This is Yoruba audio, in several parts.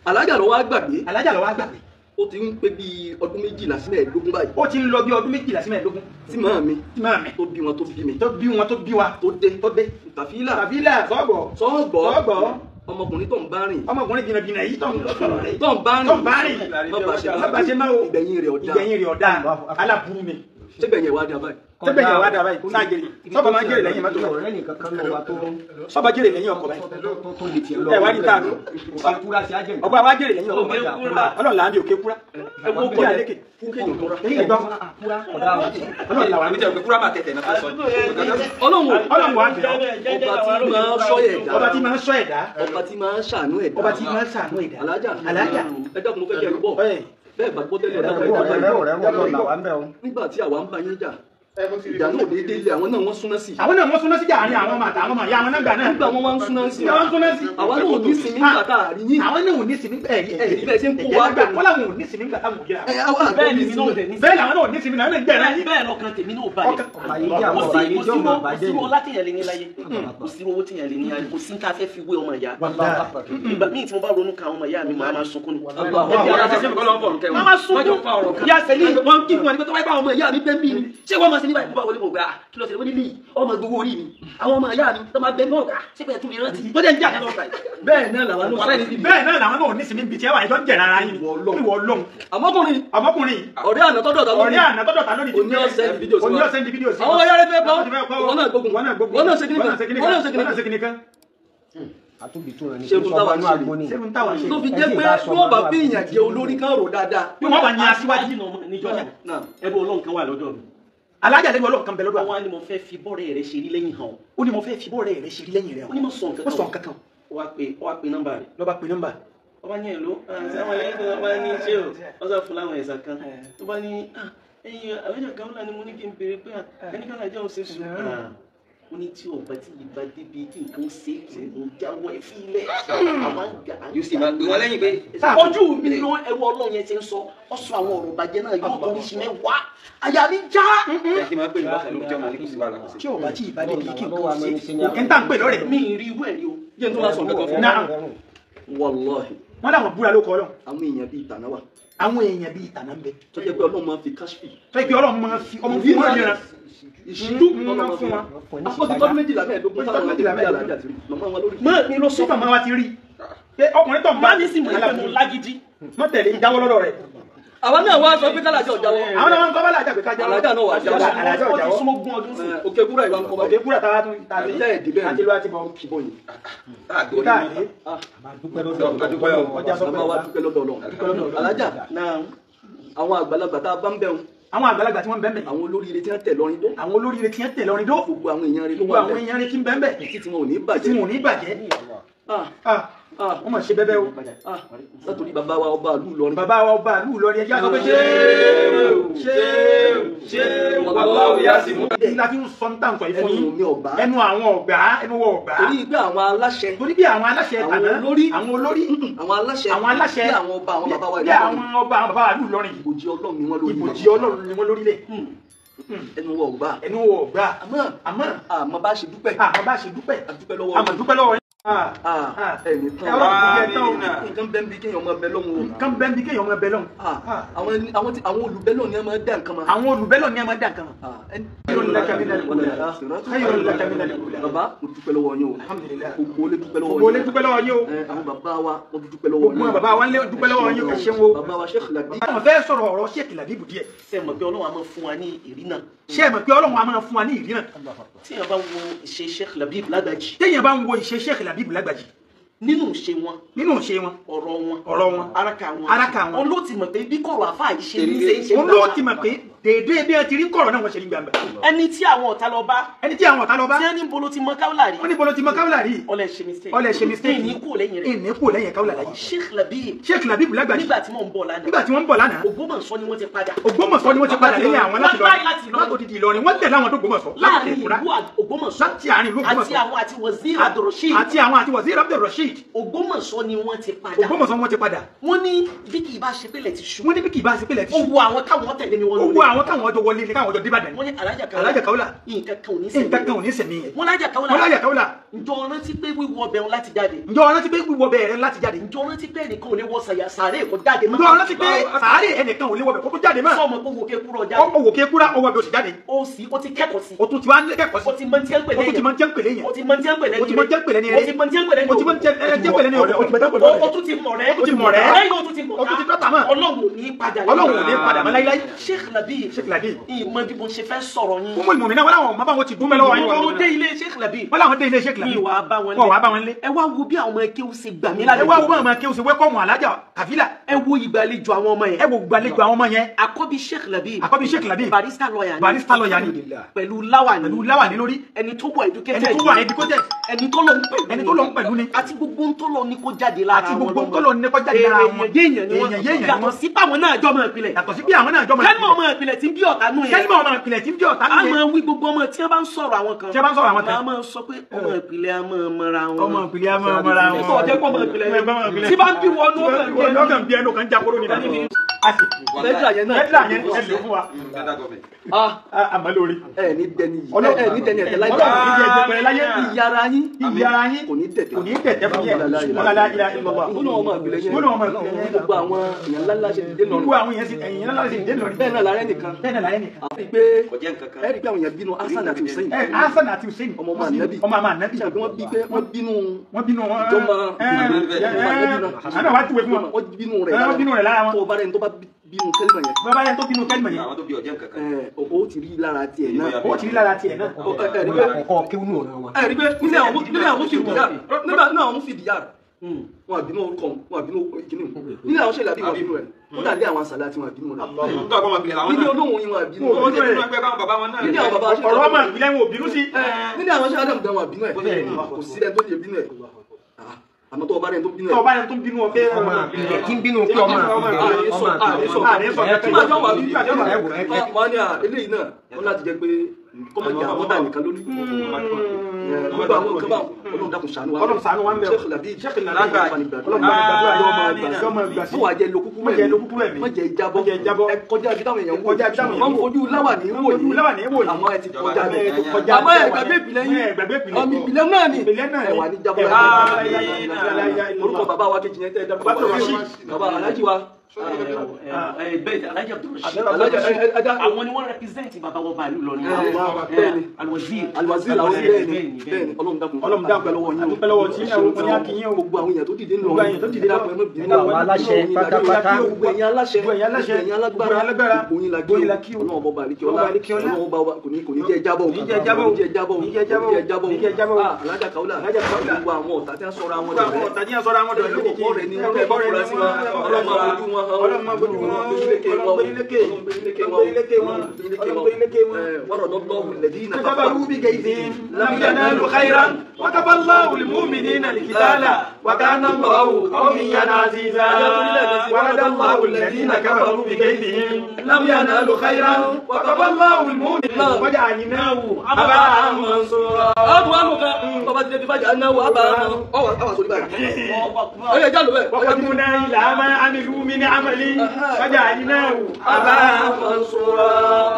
alájà ló wá gbàgbé. alájà ló wá gbàgbé. ó ti ń pé bíi ọdún 12 sí 15 báyìí. ó ti ń lọ bí ọdún 12 sí 15. tí màá mi. tí màá mi. tó bí wọn tó bí mi. tó bí wọn tó bí wa. tó dé. tó dé. tàfílà. tàfílà sọ́gbọ̀. sọ́gbọ̀. ọmọkùnrin tó ń bá rìn. ọmọkùnrin jìnnà yìí tó ń sọ̀rọ̀ rẹ̀. tó ń bá rìn. tó ń bá rìn. má bàṣẹ máa wo. ìgbẹ̀yìn rẹ̀ ọ̀dà. ìgbẹ̀yìn rẹ̀ ọ̀dà. aláburú ni. ṣégbẹ̀yìn wá dà báyìí. tẹ́gbẹ̀yìn wá dà báyìí. sáà jèrè. sọ́ba máa jèrè lẹ́yìn mọ́tò. sọ́ba jèrè lẹ́yìn ọkọ̀ báyìí. ẹ wá ní táàbù. ọba wa jèrè lẹ́yìn ọkọ̀ báyìí. ọlọ́run là ń bí òkè kúrá. ẹ wo kọ́ ẹ ọlọ́run làwọn àmì tẹ̀ òkè kúrá máa tẹ̀tẹ̀ náà sọ. ọlọ́run wà bẹ̀ ọba tí máa ń sọ ẹ̀dá. ọba tí máa ń ṣàánú ẹ̀dá. ọba tí máa ń ṣàánú ẹ̀dá. alájà ẹ dákun mo fẹ́ kẹ́ ẹ bọ̀ bẹ́ẹ̀ bá gbọ́ tẹ́lẹ̀ nígbà tí àwa ń bá yín jà ìjà náà dédé ilé àwọn náà wọ́n súná sí. àwọn náà wọ́n súná sí jà àárín àwọn ọmọ àtàwọn ọmọ ìyá àwọn náà gbà náà. nígbà wọn wá ń súná sí. wọ́n súná sí. àwa náà ò ní sinmi nígbà tá a rí yín. àwọn náà ò ní sinmi bẹ́ẹ̀ ṣe ń kó wa gbà wọ́n làwọn ò ní sinmi nígbà táwọn òkè àwọn bẹ́ẹ̀ ni náà dẹ̀ ní. bẹ́ẹ̀ làwọn náà ò ní sinmi náà lè gbẹ̀rẹ̀. bẹ́ẹ̀ lọ́kàn tèmi náà balẹ̀. kò sí owó látìyàn lé ní láyé kò sí owó tìyàn lé ní láyé kò sí ní ká fẹ́ fi wé ọmọ ìyá. ìgbà míì tí mo bá ronú ka ọmọ ìyá mi màá máa sunkún ni. máa sunkún yà sẹ́ni wọ́n kí fún wa ní pé tó wáyé bá ọmọ ìyá mi bẹ́ẹ̀ mí ni ṣé wọ́n máa ṣe níbàyìí bá wọlé mọ̀ gbà kí ló ṣe wọ́n nílé ọmọ gbogbo orí mi àwọn ọmọ ìyá mi tó máa bẹ mọ́ ọ̀gá ṣé pẹ̀lú mi rántí tó jẹ́ ń jà kí lọ́ọ̀ta yìí. bẹ́ẹ̀ náà làwọn náà ní sinmi bìtì ẹwà ìjọ ń jẹ̀rẹ̀ ara yìí ìwọ lọ́hùn. ọmọkùnrin ọ̀rẹ́ àná tọ́dọ̀ta lónìí òní ọ̀sẹ̀ ń di fídíò sí àwọn ọmọ yára fẹ́ bọ́ wọn náà gbógun wọn náà ṣe kíní kan ṣerun táwa ṣe ló fi jẹ́ pé wọ́n bá bí ìyàn jẹ olórí kan rò dáadáa bí wọ́n bá ní aṣíwájú níjọ́ náà ẹbí ọlọ́run kan wà lọ́dọ̀ mi. alájà lẹ́nu ọlọ́run kan bẹ lọ́dọ̀ àwọn wa ni mo fẹ́ fi bọ́ọ̀rẹ́ rẹ ṣe rí lẹ́yìn hàn. ó ní mo fẹ́ fi bọ́ọ̀rẹ́ rẹ ṣe rí lẹ́yìn rẹ ó ní mo sọ nǹkan kan. ó wá pe nọ́mbà rẹ̀. lọ́ba pe nọ́mbà. ó bá ní ẹ̀ló àwọn ẹ̀yìn tó bá ní ṣé o wọ́n sọ fún láwọn ẹ̀sà kan tó bá ní ẹ̀yìn alájà kan ni mo ní kí n béèrè pé ẹnìkan náà jẹ́ òun ṣe sùn. ó ní tí ọba tí ìbá débi tí nǹkan ṣe ń jáwọ́ ẹ̀ fílẹ̀ àwọn àgbà. yóò sì máa gbé wọn lẹ́yìn pé. ojú mi ló ẹrú ọlọ́run yẹn ti ń sọ ọ sọ àwọn ọ̀rọ̀ bàjẹ́ náà yóò kọ́ oríṣi mẹ́wàá àyà mi já. tí ọba tí ìbá débi kí nǹkan ṣe òkè ń tà ń pè lọ́rẹ̀. mi ì rí irú ẹ̀ rí o. yẹn tó máa sọ nǹkan fún mi. wàláhì. wọ́n dàwọn búra ló kọ́ ọlọ́run. àwọn èèyàn bíi ìtànà wà. àwọn èèyàn bíi ìtànà ń bẹ. tó jẹ́ pé ọlọ́run máa fi káṣífì. tó jẹ́ pé ọlọ́run máa fi ọmọ fún wọn yẹn. ìṣíjú ọlọ́run fún wa. àpótí tọ́dún 12 mẹ́ẹ̀ẹ́dógún táwọn méjìlá mẹ́ẹ̀ẹ́dógún àti màmá wọn lórí. mọ́ mi ló sọ fún màmá wa ti rí. pé ọkùnrin tó ń bá ní sí mọ̀ nípa mo lágídí. mọ́ tẹ̀lé ìjáwọ́ lọ́dọ̀ rẹ̀. àwọn náà wá sọ pé kálájà ọ̀jáwọ́. àwọn náà wọn kọ́ bá làjà pé kájà alájà náà wà jáwọ́. alájà ó ti ọ̀jáwọ́. súnmọ́ gún ọdún sí. òkè kúrò ìwà ńkọ́ òkè kúrò táwa tún ta sí. àti ìdí bẹ́ẹ̀ àti ló àti bọ̀ kìbọ̀ yìí. alájà àwọn àgbàlagbà tá a bá ń bẹ̀rù. àwọn àgbàlagbà tí wọ́n bẹ́ẹ̀ àwọn olóríire tí wọ́n tẹ̀ lọ́rin dó. àwọn olóríire tí wọ́n tẹ̀ lọ́rin dó. gbogbo àwọn èèyàn rẹ̀ ló gbogbo wà àwọn èèyàn rẹ̀ tí ń bẹ́ẹ̀ bẹ́ẹ̀. títí wọn ò ní bàjẹ́. tí wọn ò ní bàjẹ́. wọ́n mọ̀ ṣe bẹ́ẹ̀ bẹ́ẹ̀ o. látòrí bàbá wa ọba àlú Ìlọrin. bàbá wa ọba àlú Ìlọrin ẹjẹ́ àgbẹ̀ ṣé wàláwù yá sí mú. la fi ń sọ ní tàǹtọ̀ ìfún yín. ẹnu mi ọ̀gbá. ẹnu àwọn ọ̀gbá ẹnu wọ ọ̀gbá. torí pé àwọn aláṣẹ. torí bí àwọn aláṣẹ tàná àwọn olórí. àwọn olórí. àwọn aláṣẹ. àwọn aláṣẹ. bí àwọn ọba àwọn bàbá wa bí àwọn ọba àwọn bàbá wa àlú Ìlọrin. ìbòjì Ọlọ́run ni wọ́n lórí. ìbòjì Ọlọ́run ni wọ́n lórílẹ̀. ẹnu wọ ọ̀gbá. ẹnu wọ ọ̀gbá. àmọ́ bá ṣe dúpẹ́. àmọ́ bá ṣe dúpẹ́. àdúpẹ́ lọ́wọ́ àmọ́ dúpẹ́ lọ́wọ́ yín. ẹni tán. nǹkan bẹ́ẹ̀ bí kéèyàn máa bẹ lọ́hùn o. nǹkan bẹ́ẹ̀ bí kéèyàn máa bẹ lọ́hùn. àwọn olùbẹ́lọ̀ ni a máa dá nǹkan mọ́. àwọn olùbẹ́lọ̀ ni a máa dá nǹkan mọ́. bàbá mo dúpẹ́ lọ́wọ́ yín o. alhamdulilayi. gbogbo olè dúpẹ́ lọ́wọ́ yín. gbogbo olè dúpẹ́ lọ́wọ́ yín o. àwọn bàbá wa wọ́n dúpẹ́ lọ́wọ́ yín. gbogbo bàbá wa lé dúpẹ́ lọ́wọ́ yín o. ẹ ṣeun o. bàbá wa Sheikh Labeeb. àwọn fẹ́ sọ̀rọ̀ ọ̀rọ̀ Sheikh Labeeb díẹ̀. ṣé mọ̀ pé Ọlọ́run á máa fún wa ní ìrìnà. ṣé ẹ mọ̀ pé Ọlọ́run á máa fún wa ní ìrìnà. tí èèyàn bá wo ìṣe Sheikh Labeeb Lágbàjì. téèyàn bá ń wo ìṣe Sheikh Labeeb Lágbàjì. nínú ìṣe wọn. nínú ìṣe wọn. ọ̀rọ̀ wọn. araka wọn. òun ló ti mọ̀ pé bí kọ̀rọ̀ àfáà yìí ṣe ní ṣe ń ṣe. òun ló ti mọ̀ pé déédéé bí ẹ ti rí kọ̀rọ̀ náà wọ́n ṣe ní gbàgbà. ẹni tí àwọn ọ̀tá lọ bá. tí wọ́n ní bolo ti mọ káwùlà rí. wọ́n ní bolo ti mọ káwùlà rí. ọlẹ̀ ṣe mistake. ìní kú lẹ́yìn káwùlà láyé. Sheikh Labeeb Lágbàjì. nígbà tí wọ́n ń bọ̀ lánàá. Ògbómọ̀ṣọ́ ni wọ́n ti padà. lẹ́yìn àwọn láti lọ látòdì Ìlọrin wọ́n tẹ̀lé àwọn tó Ògbómọ̀ṣọ́. láàrin ìlú Ògbómọ̀ṣọ́. láti àárín ìlú Ògbómọ̀ṣọ́. àti Wazir Abdulrasheed. Ògbómọ̀ṣọ́ ni wọ́n ti padà. Ògbómọ̀ṣọ́ wọ́n ti padà. wọ́n ní bí kì í bá ṣe pélé ti ṣú. ó wo àwọn táwọn tẹ̀lé mi wọ́n lórí. àwọn káwọn ọjọ́ wọlé káwọn ọjọ́ débàdàn. wọ́n ní Alájà Kaola nǹkan kan ò ní sẹ̀mí yẹn. wọ́n Alájà Kaola ǹjọ́ rántí pé wíwọ bẹ̀rù láti jáde. ǹjọ́ rántí pé wíwọ bẹ̀rẹ̀ láti jáde. ǹjọ́ rántí pé ẹnìkan ò lè wọ sàárè kó jáde mọ́. ǹjọ́ rántí pé sàárè ẹnìkan ò lè wọ bẹ̀ kó tó jáde mọ́. sọ́ọ̀mù kó wòkè kúrò jáde. wòkè kúrò ọwọ́ bẹ̀ ó sì jáde. ó ti kẹ́kọ̀ọ́ sí. o tún ti wá ń kẹ́kọ̀ọ́ sí. o ti mọ tí ń pèlè yẹn. o ti mọ tí ń pèlè yẹn. o ti mọ tí ń pèlè yẹn. o ti mọ tí ń pèlè yẹn. o ti mọ tí ń pèlè yẹn. o ti mọ tí ń pèlè yẹn. o tún ti mọ̀ rẹ́. o ti mọ̀ rẹ́. lẹ́yìn o tún ti mọ̀ o tún ti dọ́ta mọ́. Ọlọ́run ò ní padà mọ́ láíláí. Sheikh Labib ìmọ̀ bí mo ṣe fẹ́ sọ̀rọ̀ yín. fún mi náà wọ́n láwọn ọmọ báwọn ti dún mẹ́lọ́wọ́ yín. wọ́n dé ilé Sheikh Labib. wọ́n láwọn dé ilé Sheikh Labib. mi wàá bá wọn lé. wọ́n wàá bá wọn lé. ẹ wá wo bí àwọn ọmọ ẹkẹ́ ṣe gbà mí lálejò. ẹ wá wo bí àwọn ọmọ ẹkẹ́ ṣe wẹ́kọ̀mù Alájà Kàfílà. ẹ wo ìgbàlejò àwọn ọmọ yẹn. ẹ wo ìgbàlejò àwọn ọmọ yẹn. àkọ́bí Sheikh Labib. barista lawyer ni. pẹ̀lú láwàní lórí. ẹni tó wà educated. ẹni tó lọ ń pẹ̀lú ni. àti gbogbo ń tó lọ ní kó jáde lára wọn. yàtọ̀ sí pé àwọn náà jọmọ ìpìlẹ̀. kẹ́lìmọ̀ ọmọ ìpìlẹ̀ tí ń bí ọ̀tá nù yẹn. a máa wí gbogbo ọmọ tí wọ́n bá ń sọ̀rọ̀ àwọn kan. a máa sọ pé ọmọ ìpìlẹ̀ a máa mọra wọn. ọmọ ìpìlẹ̀ a máa mọra wọn. ọjọ́ pọ̀ ọmọ ìpìlẹ̀ tí bá ń bí wọnú ọkàn bí ẹnu kan jákòrò ní ìdájọ́. fẹ́dúrà yẹn ẹ lè fún wa. àmàlórí. ẹ ní dẹni ẹ̀tẹ̀ láyé. ìyára yín kò ní tẹ̀tẹ̀ fún yẹn. gbọ́dọ̀ ọmọ ìpìlẹ̀ yẹn. gbogbo àwọn èèyàn ńláńlá ṣe dé lọ́rùn. bẹ́ẹ̀ náà lára ẹnìkan. àfi pé ẹ rí pé àwọn èèyàn bínú Hasan àti Hussein. ọmọ ànábì. ṣàbí wọ́n bínú jọmọ wọ́n bínú rẹ̀ lára wọn. tó bá rẹ̀ tó bá bínú kẹ́lìmọ̀ yẹn. bàbá yẹn tó bínú kẹ́lìmọ̀ yẹn. àwọn tó bí ọjọ́ kankan. o ti rí lára tiẹ̀ náà. ọkọ̀ kí wọ́n náà wọn. ẹ rí pé nílẹ̀ àwọn mú fìdí yàrá. wọn àbínú orúkọ wọn àbínú ìkíní nílẹ̀ àwọn ṣẹlẹ̀ àbí wọn àbínú rẹ̀ ó dàdé àwọn àṣàlẹ̀ àti wọn àbínú rẹ̀. nílẹ̀ olóhùn yìí wọn àbínú rẹ̀. nílẹ̀ àwọn bàbá ọ̀rọ̀ ọmọ ìpínlẹ̀ wọn ò bínú sí. nílẹ̀ àwọn ṣẹlẹ̀ àdàmù gan wọn àbínú ẹ̀ kò sí ẹni tó lè bínú ẹ̀ àmọ́ tó ọba rẹ̀ tó bínú ẹ̀. tó ọba rẹ̀ tó bínú ọ pé ọmọ ìpínlẹ̀ tí ń bínú pé ọmọ eléyìí náà wọn láti jẹ pé kọ́mọ ìjà àwọn dà nìkan lórí. gbogbo àwọn nǹkan bá Ọlọ́run dákun ṣàánú wa. Ọlọ́run ṣàánú wa ń bẹ. Sheikh Labib Ọlọ́run bá gbàdúrà yọ ọmọ ìgbà sí. wọ́n wà jẹ́ lokúkú mẹ́rin wọ́n jẹ́ ìjábọ̀ ẹ kọjá ibi táwọn èèyàn wò. wọ́n fojú láwàní wò yìí àmọ́ ẹ ti kọjá bẹ́ẹ̀. àmọ́ ẹ gbàgbé ìpìlẹ̀ yín ọmọ ìpìlẹ̀ náà ni ẹ wà ní jábọ̀ orúkọ bàbá wa kejì yẹn tẹ́ ẹ dábọ̀ bàbá alájí wa. àwọn ni wọ́n represent bàbá wọn báyìí lọ ní Al-Wazir bẹ́ẹ̀ni Ọlọ́run dákun lọ́wọ́ tí gbogbo àwọn èèyàn tó dìde nù àwọn aláṣẹ pátápátá gbogbo ẹ̀yin aláṣẹ alágbára gbogbo yín la kí Ọlọ́run bọba Ọlọ́run bọba kò ní jẹ́ jábọ̀ Alájà Kaola gbogbo àwọn ọ̀tá tí wọ́n sọ̀rọ̀ àwọn ọ̀dọ̀ lókòkò rẹ̀ ní ẹ̀bọ̀ fúra sí wọn ọlọ́mọ bójú wọn ورد الذين كفروا بكيدهم لم ينالوا خيرا وكفى الله المؤمنين القتال وكان الله قويا عزيزا ورد الله الذين كفروا بكيدهم لم ينالوا خيرا وكفى الله المؤمنين وجعلناه هباء منصورا وقدمنا إلى ما عملوا من عمل وجعلناه هباء منصورا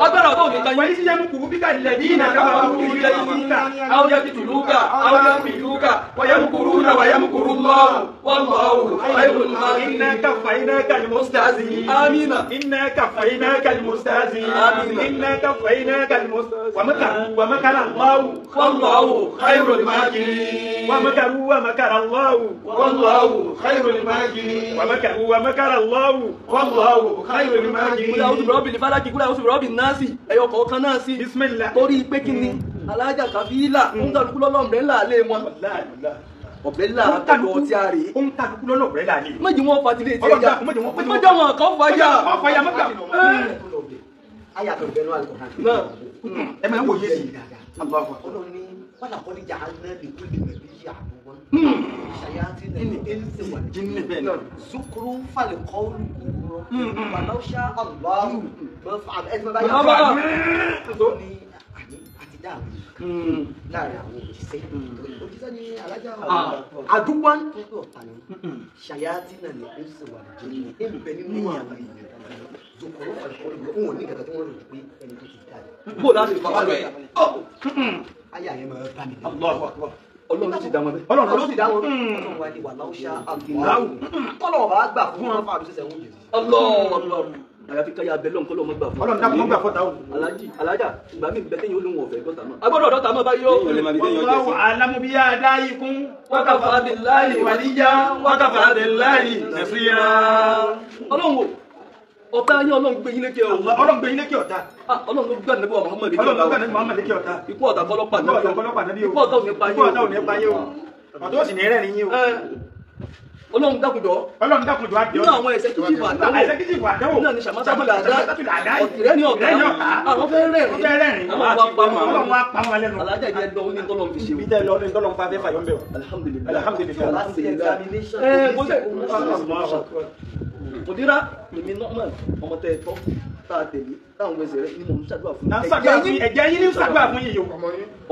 وإذ يمكر بك الذين كفروا بكيدك أو يقتلوك أو يقتلوك ويمكرون ويمكر الله والله خير الماكرين إنا كفيناك المستهزئين آمين إنا كفيناك المستهزئين آمين إنا كفيناك المستهزئين ومكر الله والله خير الماكرين ومكروا ومكر الله والله خير الماكرين ومكروا ومكر الله والله خير الماكرين kúlẹ̀ àwọn òṣùbọ̀rọ̀ bìí fàlákì kúlẹ̀ àwọn òṣùbọ̀rọ̀ bìí náà sí ẹ̀yọ kọ̀ọ̀kan náà sí. Bismillah. torí pé kí ni Alájà Kàfílà ń kálukú lọ́lọ́mùrẹ́ ńlá lé wọn. ọ̀bẹ ńlá àtàlù ọtí àrè. ó ń kálukú lọ́lọ́mùrẹ́ ńlá lé. méjì wọn fatilé ti ẹja méjì wọn kàn fàyà. ọ̀fàyà mọ́gbà. ayàtọ̀ ìbẹ̀rù Al-Qur'an. ẹ máa ń wòye sí i. Ọlọ́run ní wàlá kọ́ni jà á ná lè kú lè bẹ̀rẹ̀ yà àwọn ṣayáàtì náà ẹ̀ ń ṣe wà jinni bẹ́ẹ̀ náà. zukuru falẹ̀ kọ́ọ̀lù kúrọ̀ wàlọ́ṣà aláwù bẹ́ẹ̀ fà ẹ̀ fẹ́ bá yà Bàbá. ní àti dáàbò láàrin àwọn òjíṣẹ́ òjíṣẹ́ ni alájà àdúgbò ń tó ọ̀tá ni ṣàyàtì náà ní ẹ̀sìn wà lójú ní ẹ̀bẹ̀ nínú àwọn ènìyàn zokoro àlùkò wọn ò ní gàgà tí wọ́n rò pé ẹni tó ti dáre. bó láti fà wá lọ́yà. ayé àyẹ̀ máa bá mi. Ọlọ́run ló ti dá wọn bẹ́ẹ̀. Ọlọ́run ló ti dá wọn. Ọlọ́run wa ni wà láwùṣà àgbìnláwù. Ọlọ́run bá gbà fún wọn fún àbísẹ̀sẹ̀ wọn jẹ. Ọlọ́run àyàfi káyà abẹ lọ́nkọ́ lọ́mọ gbà fún. Ọlọ́run dákun mọ́ gbà fọ́ta o. Alájà ìgbà mi bẹ téyìn olóhùn ọ̀fẹ́ dọ́ta mọ́. agbọ́dọ̀ dọ́ta mọ́ báyìí ó. Wallahu a'lamu bi a'da'ikum wa kafa billahi waliyyan wa kafa billahi nasira. Ọlọ́run wo ọ̀tá yín Ọlọ́run gbé yín lékè o. Ọlọ́run gbé yín lékè ọ̀tá. Ọlọ́run ló gbà Ànábì Muhammad lékè ọ̀tá. Ọlọ́run ló gbà Ànábì Muhammad lékè ọ̀tá. Ikú ọ̀tá kọ́lọ́pàá náà. Ikú ọ̀tá ò ní pa yín. Ikú ọ̀tá ò ní pa yín o. Ọ̀tá ò sì ní rẹ́rìn yín o. Ọlọ́run dákùjọ. Ọlọ́run dákùjọ á jọ. Nínú àwọn executive àdáwò. Náà ni sàmátàbílà àdá. Ọ̀tìrẹ́ ní ọ̀tá. Àwọn fẹ́ rẹ́rìn. Ọlọ́run wá pa wọn lẹ́nu. Alájà ìdí ẹ̀dọ́ ní tọ́lọ́run fi ṣe. Bí tẹ́ lọ ní tọ́lọ́run fa fẹ́ fàyọ́ ń bẹ̀ o. Òdírà èmi normal ọmọ tẹ ẹ̀tọ́ tá a tẹ̀lé táwọn ẹsẹ̀ rẹ̀ ni mò ń ṣàdúrà fún. Ẹ̀jẹ̀ yín ní ṣàdúrà fún yín o.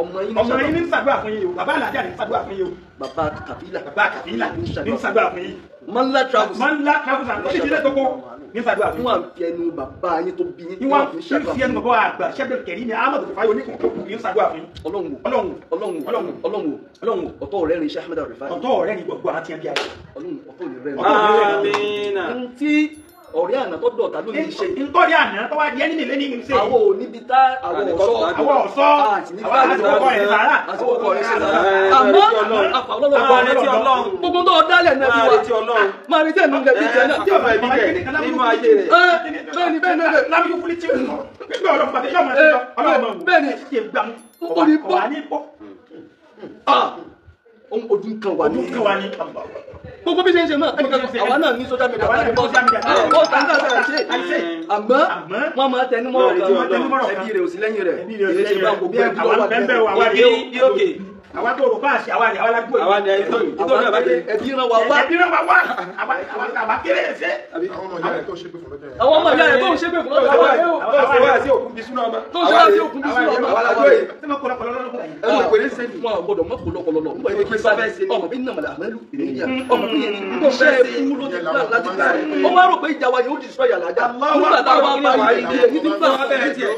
Ọmọ yín ní ṣàdúrà fún yín o. Bàbá Alájà ní ṣàdúrà fún yín o. Bàbá Kàfílà ní ṣàdúrà fún yín. Manla travels àti ìdílé tó kó ní ṣàdúrà fún yín. Wọ́n fi ẹnu bàbá yín tó bí yín. Wọ́n fi ẹnu bàbá àgbà ṣẹ́bẹ̀ kẹ̀rí ni Ahmad Rifai oníkùnkùn ní ṣàdúrà fún yín. Ọlọ́run ọ̀tọ̀ rẹ̀ rìn Sheikh Ahmed Rifai. Ọ̀tọ̀ rẹ̀ ni gbogbo àti ẹbí ayé. Ọlọ́run ọ̀tọ̀ rẹ̀ rìn. Ọ̀rẹ́ àná tó dọ̀tá ló ní ṣe. Nítorí àná tó wá di ẹni nílé ní ṣe. Àwọn ò níbi tá àwọn ọ̀ṣọ́. Àwọn àsìkò rẹ̀ sàrà. Àsìkò rẹ̀ sàrà. Àmọ́ àfàlọ́lọ́ gbogbo tó dálẹ̀ náà fi wá. Máa rí tẹ̀mí lẹ́bí jẹ náà. Tí ọmọ ẹbí jẹ nínú ayé rẹ̀. Bẹ́ẹ̀ni bẹ́ẹ̀ni bẹ́ẹ̀ni. Lábí yóò fúlí tí ó ń bọ̀. Gbígbé ọlọ́run pàtẹ́ yóò máa ń lọ. Ọlọ́run bẹ́ẹ̀ni. Ṣé gbàmú. Ọ̀wà ní pọ̀. Ojú kan wà ní. Gbogbo bí ṣe ń ṣe náà àwa náà ní social media láti bọ́ ọ̀tá náà bẹ̀rẹ̀ ṣe àmọ́ wọ́n máa tẹnu mọ́ ọ̀gá ẹbí rẹ̀ ò sí lẹ́yìn rẹ̀ èyí ṣe bá gbogbo ẹbí lọ́wọ́ àgbẹ̀ àwa tó rò báàsì àwa ni àwa la gbọ́ àwa ni ẹbí ràn wá wá àwa kéré ẹsẹ̀. àwọn ọmọ ìyá rẹ̀ tó ṣépè fún lọ́jọ́ yẹn. àwọn ọmọ ìyá rẹ̀ tó ń ṣépè fún lọ́jọ́ yẹn. tó ṣe wá sí òkú bí súná ọmọ. tó ṣe wá sí òkú bí súná ọmọ. àwa la gbọ́ yìí. tí wọ́n kọ́ lọ́kọ́ lọ́kọ́ yìí. ẹ mọ̀ pé ní sẹ́yìn wọn gbọ́dọ̀ mọ́ kó lọ́kọ́ lọ́lọ́ nígbà yẹn kí sábẹ́ ṣe ọmọ bí nàmàlà àmẹ́lú ìrìnìyà ọmọ bí yẹn ní ṣe é kú ló ti gbà láti gbà rẹ̀. ó wá rò pé ìjà wa yóò destroy àlàjá nígbà tá a wá bá yìí ìdílé ní ti gbà wá bẹ̀rẹ̀ tiẹ̀.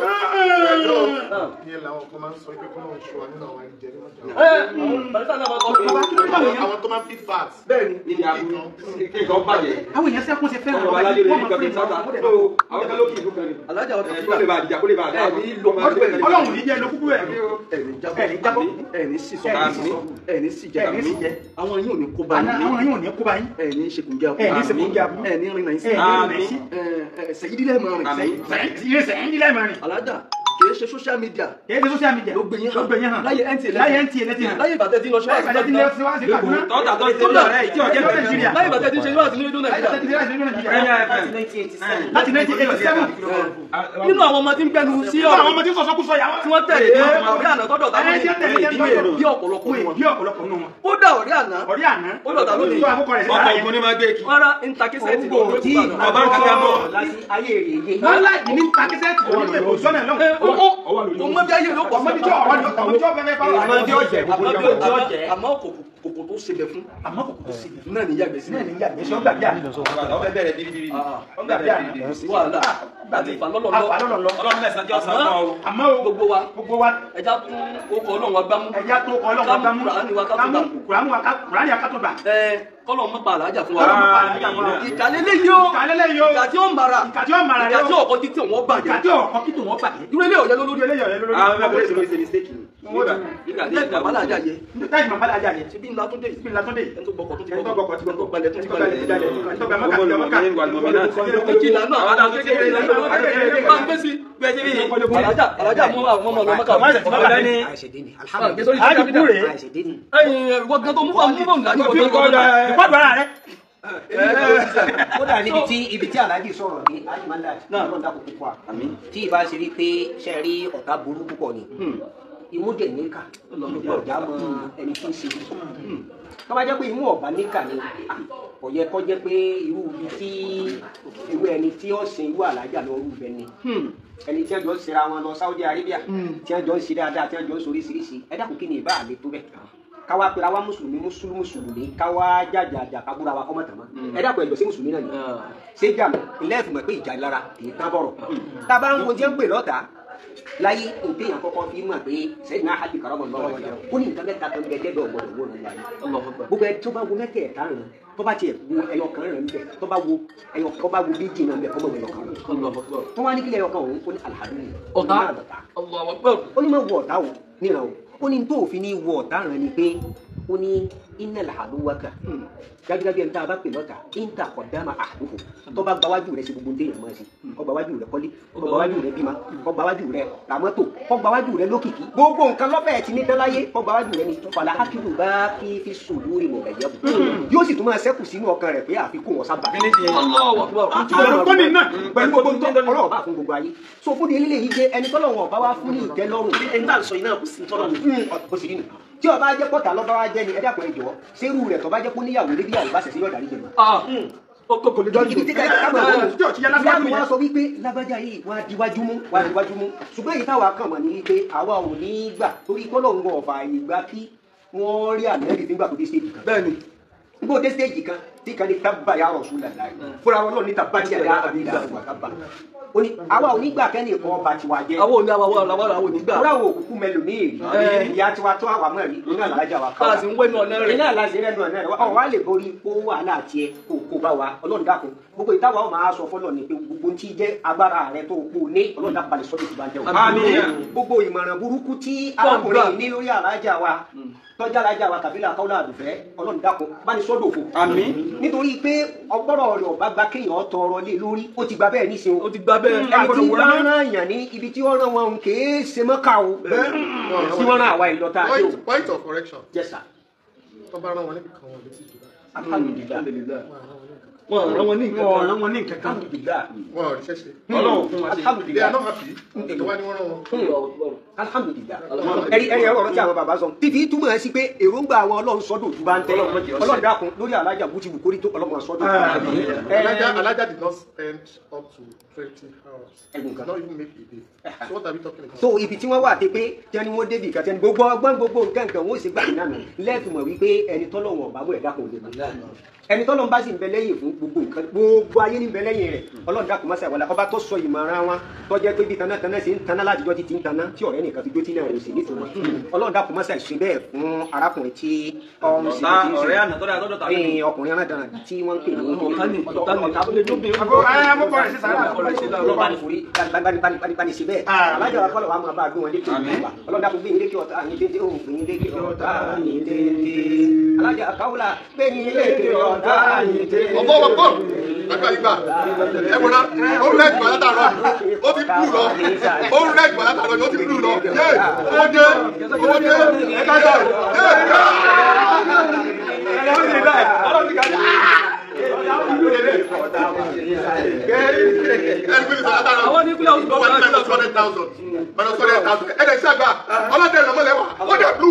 ìyẹn làwọn kan máa ń sọ pé kó máa ń ṣọ nínú àwọn ẹni jẹ àwọn tó máa ń fi fat. bẹ́ẹ̀ni ìdí àbúrò kíkan bàjẹ́. àwọn èèyàn sẹ́kún ṣe fẹ́ràn ọmọ alájọ lè ní kọfí sọ́tà tó àwọn kan ló kì í fún kan ní. alájà ọ̀tá kó lè bá àdìjà kó lè bá àdá. Ọlọ́run ní jẹ́ ló kúkú ẹ̀. ẹ̀ní jábọ́ ẹ̀ní sísọ ẹ̀ní síjẹ àwọn yìí ò ní kó bá yín. àwọn yìí ò ní kó bá yín. ẹ̀ní ṣekùnjẹ ẹ̀ní ṣekùnjẹ ẹ̀ní rìnnà ìsìn. sẹ̀yìdílẹ̀ máa rìn. sẹ̀yìdílẹ̀ máa rìn. alájà kìí ṣe social media. kìí ṣe social media. ló gbé yín hàn. láyé NTA lẹ́tì. láyé ìbàdàn tí ń lọ ṣọ́ àti tọ́ta tó ṣe lọ rẹ̀ ìtí ọ̀jẹ̀ Nàìjíríà. láyé ìbàdàn tí ń ṣe ṣọ́ àti ní rédíò Nàìjíríà. láti 1987. nínú àwọn ọmọ tí ń gbẹnu sí ọ̀rọ̀. àwọn ọmọ tí ń sọ̀sọ́ kú sọ yà wọ́n. tí wọ́n tẹ̀lé ọ̀rẹ́ àná tọ́dọ̀ táwọn èèyàn bí ọ̀pọ̀lọpọ̀ nù wọn. kódà ọ̀rẹ́ àná ó dọ̀tà lónìí. ọkọ̀ ògùn ní máa gbé kí. wọ́n rá intakẹ́sẹ̀tì lọ́wọ́ tí ọba ń kankan bọ̀. wọ́n láì ní intakẹ́sẹ̀tì lọ́wọ́. ọmọ bí ayé ló pọ̀ ọmọ bí tí ọ̀jẹ̀ àmọ́ kòkò tó ṣe bẹ̀ fún àmọ́ kòkò tó ṣe bẹ̀ fún náà ní yàgbẹ́ sí. náà ní yàgbẹ́ sí ọgbà bí àná. ọbẹ̀ bẹ̀rẹ̀ bíbí. ọgbà bí àná. wàhálà àti ìfàlọ́lọ́ ọlọ́run mẹ́sàn-án jẹ́ ọ̀sán kan o. àmọ́ gbogbo wa ẹja tún okọ̀ ọlọ́run wa gbámú. ẹja tún okọ̀ ọlọ́run wa gbámú. kùránì wa ká tó gbà. kọ́lọ̀ mọ́ pa àlàájà fún wa. ìkàlélẹ́ yìí o ìkà tí ó mara ìkà tí ọkọ̀ títí wọn bàjẹ́. irú ilé ọ̀yẹ́ lólórí. àwọn ẹgbẹ́ ìṣòro ìṣe mistake ni. Màmálàjà yẹ. Màmálàjà yẹ. Ṣebí ńlá tó dé. ẹni tó gbọ́kọ̀ tó ti gbọ́kọ̀ ẹni tó gbalẹ̀ tó ti gbalẹ̀. ìjìnlá náà àwọn àti kékeré náà máa ń gbé sí. alájà mú àwọn ọmọ ọlọmọ kan. wọ́n gan tó mú àwọn ọmọ nǹkan ní ìkọ́dọ̀ ara rẹ̀. kódà ibi tí aláàjì sọ̀rọ̀ ní alimanda náà lọ́dà kò púpọ̀ tí ìbá ṣe rí pé ṣe rí ọ̀tá burú púpọ̀ ni ìmúdẹ̀ níkà ọ̀já mọ ẹni tó ń ṣe tó bá jẹ́ pé imú ọ̀bá níkà ni kò yẹ kó jẹ́ pé irú ibi tí irú ẹni tí ó sin irú alájà lọ rú bẹ ni ẹni tí wọ́n jọ ń ṣera wọn lọ Saudi Arabia tí wọ́n jọ ń ṣe dáadáa tí wọ́n jọ ń sọ oríṣiríṣi ẹ dákun kí ni ìbá àlè tó bẹ̀ káwa pera wa mùsùlùmí káwa jàjà kábúra wa kọ́mọ̀tàn mọ́ ẹ dákun ẹ̀jọ̀ sí mùsùlùmí náà ni ṣé jà ilé ìfìmọ̀ pé ìjà lára kì í tán bọ̀rọ̀ tá a bá ń wo jẹ́ ń pè lọ́ta láyé òkè yẹn kọ́kọ́ fi mọ̀ pé sẹ́yìn náà hàbí karamọ̀ lọ́wọ́ ọ̀jà ó ní nǹkan mẹ́ta kan bẹ́ẹ̀ dẹ́gbẹ̀ ọ̀gbọ̀dọ̀ wò lọ́wọ́ ayé gbogbo ẹ tó bá wo mẹ́tẹ̀ẹ̀ta rẹ̀ tó bá tiẹ̀ wo ẹyọ kan rẹ̀ níbẹ̀ tó bá wo méjì náà níbẹ̀ kọ́ mọ̀ ẹyọ kan rẹ̀ tó wá ní kílẹ̀ ẹyọ kan òun ó ní alhamdulilayi ó ní máa wọ ọ̀tá o níran o ó ní tó òfin ní wọ ọ̀tá rẹ̀ ni pé ó ní iná làhàlúwàkà dájúdájú ẹni tá a bá pè lọ́tà íńtà kọ̀dámà àdúgbò tó bá gbáwájú rẹ̀ sí gbogbo ndéyàn máa ṣe kó gbáwájú rẹ̀ kọ́lé kó gbáwájú rẹ̀ bímọ kó gbáwájú rẹ̀ ràmọ́tò kó gbáwájú rẹ̀ lókìkí gbogbo nǹkan lọ́fẹ̀ẹ́ ti ní dáláyé kó gbáwájú rẹ̀ ni fàlà hákìlù bá kí fi sùn lórí mọ̀ ẹ̀yẹ́ bù yóò sì tún máa ṣẹ́kù sínú ọkàn rẹ̀ pé àfikún wọn sábà pẹ̀lú gbogbo tó ọlọ́wọ́ bá fún gbogbo ayé so fún ilé yìí jẹ́ ẹni tọ́lọ́wọ́ ọba wá fún ní ìtẹ́lọ́rùn ẹni tá à ń sọ yìí náà kò sí tọ́lọ́run tí ọba jẹ́ pọ̀tà lọ́ba wa jẹ́ ni ẹ dákun ẹ jọ̀ọ́ sẹ́rù rẹ̀ tọ́ba jẹ́ kó níyàwó lé bíyàwó bá ṣẹ̀ṣẹ̀ yọ̀ dàrí jẹ̀ mọ́. kò lè dọ́jú ibi tí káàmù wọn sọ wípé lágbájá yìí wọn á diwájú mú ṣùgbọ́n èyí táwa kàn mọ̀ ní wípé àwa ò ní gbà torí kọ́lọ̀ ń wọ ọ̀fà ìgbà kí wọ́n rí àmẹ́rì nígbà tó dé stéèjì kan. bẹ́ẹ̀ni nígbà tó dé stéèjì kan tí kan ní tábà yà rọ̀ sùn làlá fúnra wọn náà ní tábà tí a dá àbí ìdá àbúrò tábà ó ní àwa ò ní gbà kẹ́ni ìkan ọba tiwa jẹ́. àwọn òní àwọn òní gbà. fúnra wo òkùnkùn mẹlòmíì rí ìyá tiwa tó àwa mọ̀ rí oní àlàájá wa ká sì ń wẹ́nu ọ̀nà rẹ̀. iná àlàájá rẹ̀ ọ̀nà rẹ̀ ọ̀ wá lè borí kó wàhálà tiẹ̀ kó bá wa ọlọ́run dákun gbogbo ìtawà ọmọ aṣọ fọlọ́ ni pé gbogbo tí jẹ́ agbára rẹ̀ tó kú ní ọlọ́run dákun balẹ̀ sọ́dọ̀ ìtura jẹ́ o. gbogbo ìmọ̀ràn burúkú tí arákùnrin ní lórí àlàájá wa tọ́jà alájà wa tàbí làkàwọ́lá àdùfẹ́ ọlọ́run dákun bá ní sọ́dọ̀ òfò. nítorí pé ọgbọ́rọ̀ rẹ̀ ọba gba kéèyàn tọrọ lé lórí ó ti gba bẹ́ẹ̀ níṣẹ́ o. ó ti gba bẹ́ẹ̀ ẹni tí wọ́n rán yàn ní ibi tí wọ́n rán wọn kèé ṣe mọ́ká o. tí wọ́n rán àwa ìlọta àti o. point of correction. yes sir. tó bá rán wọn níbi kan wọn létí ìjọba. alhamdulilayi. wọn rán wọn ní nǹkan kan. wọn ò rí ṣẹṣẹ. Ọlọ́run fún wa ṣe. they alhamdulilayi. are not happy. ètò wa ni wọ́n rán wọn. alhamdulilayi. ẹ̀rí ọ̀rọ̀ tí àwọn bàbá sọ fífi túmọ̀ ẹ sí pé èròǹgbà àwọn ọlọ́run sọ́dọ̀ tó bá ń tẹ́ ọlọ́run dákun lórí alájà bùtì bùkórí tó ọlọ́run sọ́dọ̀. Alaja did not spend up to 20 hours. Ẹ̀gbọ́n Not even make a day. So what are we talking about? so ibi tí wọ́n wà dé pé jẹ́ni wọ́n débi ìkàtẹ́ ni gbogbo ọgbọ́n gbogbo nǹkan nǹkan wọ́n sì gbà nínú àná lẹ́ẹ̀fì mọ̀ wípé ẹni tọ́lọ́wọ̀n ọ̀bá mú ẹ̀dá kan lè mọ̀ ẹni tọ́lọ́wọ̀n bá sì ń bẹ lẹ́yìn fún gbogbo nǹkan gbogbo ayé ní bẹ lẹ́yìn rẹ̀ ọlọ́run dákun má ṣàwọlá ọba tó sọ ìmọ̀ràn wọn tó jẹ́ pé bí taná sí ń taná látijọ́ ti ń taná tí ọ̀rẹ́ nìkan fi jó tí náà rẹ̀ sì nítorí ọlọ́run dákun má ṣàṣe bẹ́ẹ̀ fún arákùnrin tí ọ̀hún sí ọ̀rẹ́ àná tọ́lá tọ́jọ́ tàbí ọkùnrin aráàdára tí wọ́n ń pè ní bani ṣe bẹ́ẹ̀ alájà wa kọ́lọ̀ wa máa bá a gbé wọn lékè ìgbà ọlọ́dà kò gbé yín lékè ọ̀tá ní dédé òun gbé yín lékè ọ̀tá ní dédé alájà káwùlà gbé yín lékè ọ̀tá ní dédé. ọ̀pọ̀ àgbàlagbà ẹ wọ́n náà ó rẹ̀ ìgbà látàrọ̀ ó ti blu lọ ó rẹ̀ ìgbà látàrọ̀ ó ti blu lọ owó dé ẹ ká sọ àwọn ní kílẹ̀ ọ̀sùn bọ́ọ̀lù minus 100,000 ẹ̀dẹ̀ ṣàgbà ọlọ́dẹ ìrànmọ́lẹ́wà ó dẹ̀ blu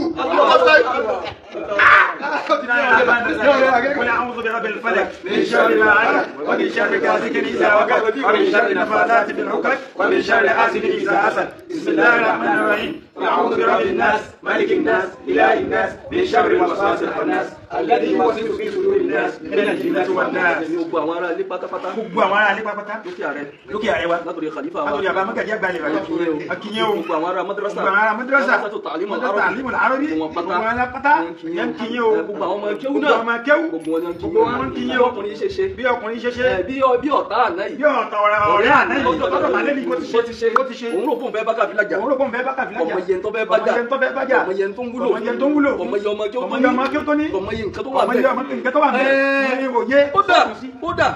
قل أعوذ برب الفلق من شر ما علق ومن شر غاسق إذا وقب ومن شر النفاثات في العقد ومن شر حاسد إذا حسد بسم الله الرحمن الرحيم أعوذ برب الناس ملك الناس إله الناس من شر الوسواس الخناس الذي يوسوس في صدور الناس من الجنة والناس. gbogbo àwọn ará ilé pátápátá. gbogbo àwọn ará ilé pátápátá. lókè ààrẹ wa. látòrí khalifa wa. látòrí àbá mọ́kàdí àgbàlẹ̀ wa. akínyẹ́ o. gbogbo àwọn ará madrasa. gbogbo àwọn ará madrasa. madrasa ta'lim al-arabi. gbogbo wọn pátá. yẹn kínyẹ́ o. gbogbo àwọn ọmọ kéwú náà. gbogbo àwọn kéwú. gbogbo wọn kínyẹ́ o. bí ọkùnrin ṣe ṣe. bí ọkùnrin ṣe ṣe. bí ọ̀tá àná yìí. bí ọ̀tá ọ̀rẹ́ àná yìí. ọ̀tá àná yìí. bó ti ṣe. òun rò fún bẹ́ẹ̀ bá kàfí lájà. òun rò fún bẹ́ẹ̀ bá kàfí lájà. ọmọ yẹn tó bẹ́ẹ̀ bá jà. ọmọ yẹn tó ń wúlò. ọmọ yẹn tó ń wúlò. ọmọ yẹn ọmọ kéwú tó ní. ọmọ yẹn nǹkan tó wà bẹ́ẹ̀.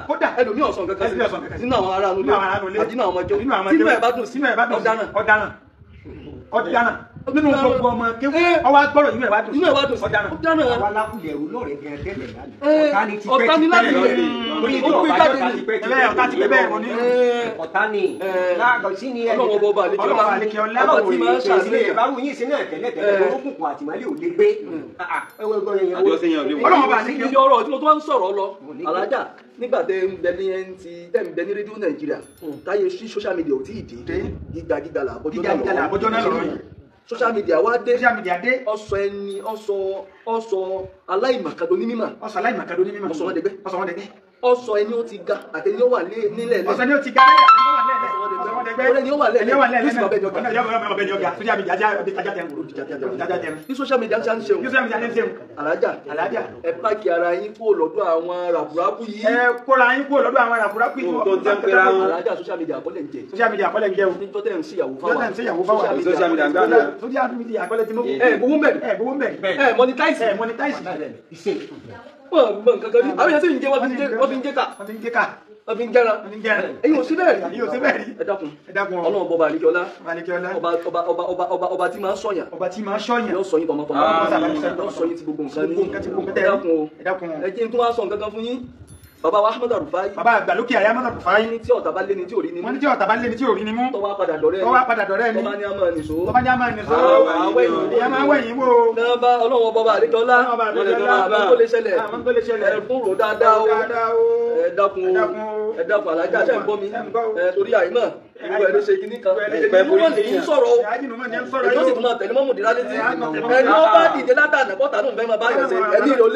kódà ẹlòmíì ọ̀sán kankan sí nínú àwọn ará nulẹ̀ àti nínú àwọn ọmọ ẹjọ́ tí inú ẹ̀ bá dùn sí ọ̀daràn. nínú gbogbo ọmọ kéwù ọwọ́ agbọ́rọ̀ inú ẹ̀ wá dùn. inú ẹ̀ wá dùn ọ̀daràn. àwọn alákùlẹ̀ ẹ̀rú lọ́rẹ̀ gan tẹ́lẹ̀ lánàá. ọ̀tá ni láti torí ó pín jáde ní. ọ̀tá ti pẹ́ bẹ́ẹ̀ mo ní. ọ̀tá ni láàgọ̀ sí ni ọlọ́wọ́ bọba àlejò ọlá ọba tí máa ń ṣàṣeyẹ. ìbáwò yín sí náà tẹ́lẹ̀ olókùnkùn àtìmọ́lé ò lè gbé. ọlọ́wọ́ bá ní kí ibi ọ̀rọ̀ tí mo tún wá ń sọ̀rọ̀ lọ alájà nígbà tẹ ń bẹ ní rédíò nàìjíríà táyé sí social media ò tí ì dé gíga là àbójọ́ náà lọ́rọ̀ yìí. social media wá dé social media dé. ọsọ ẹni ọsọ aláìmọ̀kadò ní mímọ̀. ọsọ aláìmọ̀kadò ní mímọ̀. ọsọ wọn dẹgbẹ́. ọsọ wọn dẹgbẹ́. ọsọ ẹni ó ti ga àtẹni ó wà nílẹ̀. ọsọ ẹni ó ti ga lẹ́yìn ọ̀rẹ́ ni ó wà lẹ́lẹ̀ ní social media ní social media ń ṣe alájà ẹ pàkì ara yín kó lọ́dọ̀ àwọn ràbúrábù yìí. ẹ kóra yín kó lọ́dọ̀ àwọn ràbúrábù yìí. tó ń tẹ́ ń pera wọn. alájà social media àkọlẹ̀ ń jẹ. social media àkọlẹ̀ ń jẹ o. ní tọ́tẹ̀ ń ṣèyàwó social media ń gbà social media àkọlẹ̀ tí mo. gbowó mẹ́rin. monetize. wọ́n mọ̀ nǹkan kan ní àwọn yẹn sì ń jẹ́ wọ́n fi ń jẹ́ ká. wọ́n fi ń jẹ́ra. ẹ̀yin ò sí bẹ́ẹ̀ rí. ẹ dákun ọlọ́run bọba àlekíọ́lá ọba tí máa ń sọ̀yàn. yóò sọ yín tọmọtọmọ. yóò sọ yín ti gbogbo nǹkan ní. ẹ dákun ẹ jẹ́ n tún wá sọ nǹkan kan fún yín. bàbá wa Ahmadu Rufai. bàbá àgbàlókè àyà Ahmadu Rufai. ní tí ọ̀tá bá lé ní tí ò rí ni mú. wọ́n ní tí ọ̀tá bá lé ní tí ò rí ni mú. tọ́wọ́ padà dọ̀rẹ́ ni. tọ́wọ́ padà dọ̀rẹ́ ni. tọ́ba ní a máa nìṣó. ìyá máa wẹ̀yìn wò. nàbà ọlọ́wọ́ bọba àlekíọ́lá àmọ́ tó lè ṣẹlẹ̀. fún rò dáadáa o. ẹ dákun alájà ṣe ń bọ́ mi. torí àìmọ̀ ìlú ẹ̀ ló ṣe kinní kan. ìlú wọn lè yín sọ̀rọ̀ o. ètò sì tún máa tẹ̀lé mọ́mù dìrá létí. ẹni ó bá dìde látàná bọ́tà náà fẹ́ máa bá yàn ṣe ẹni ìrò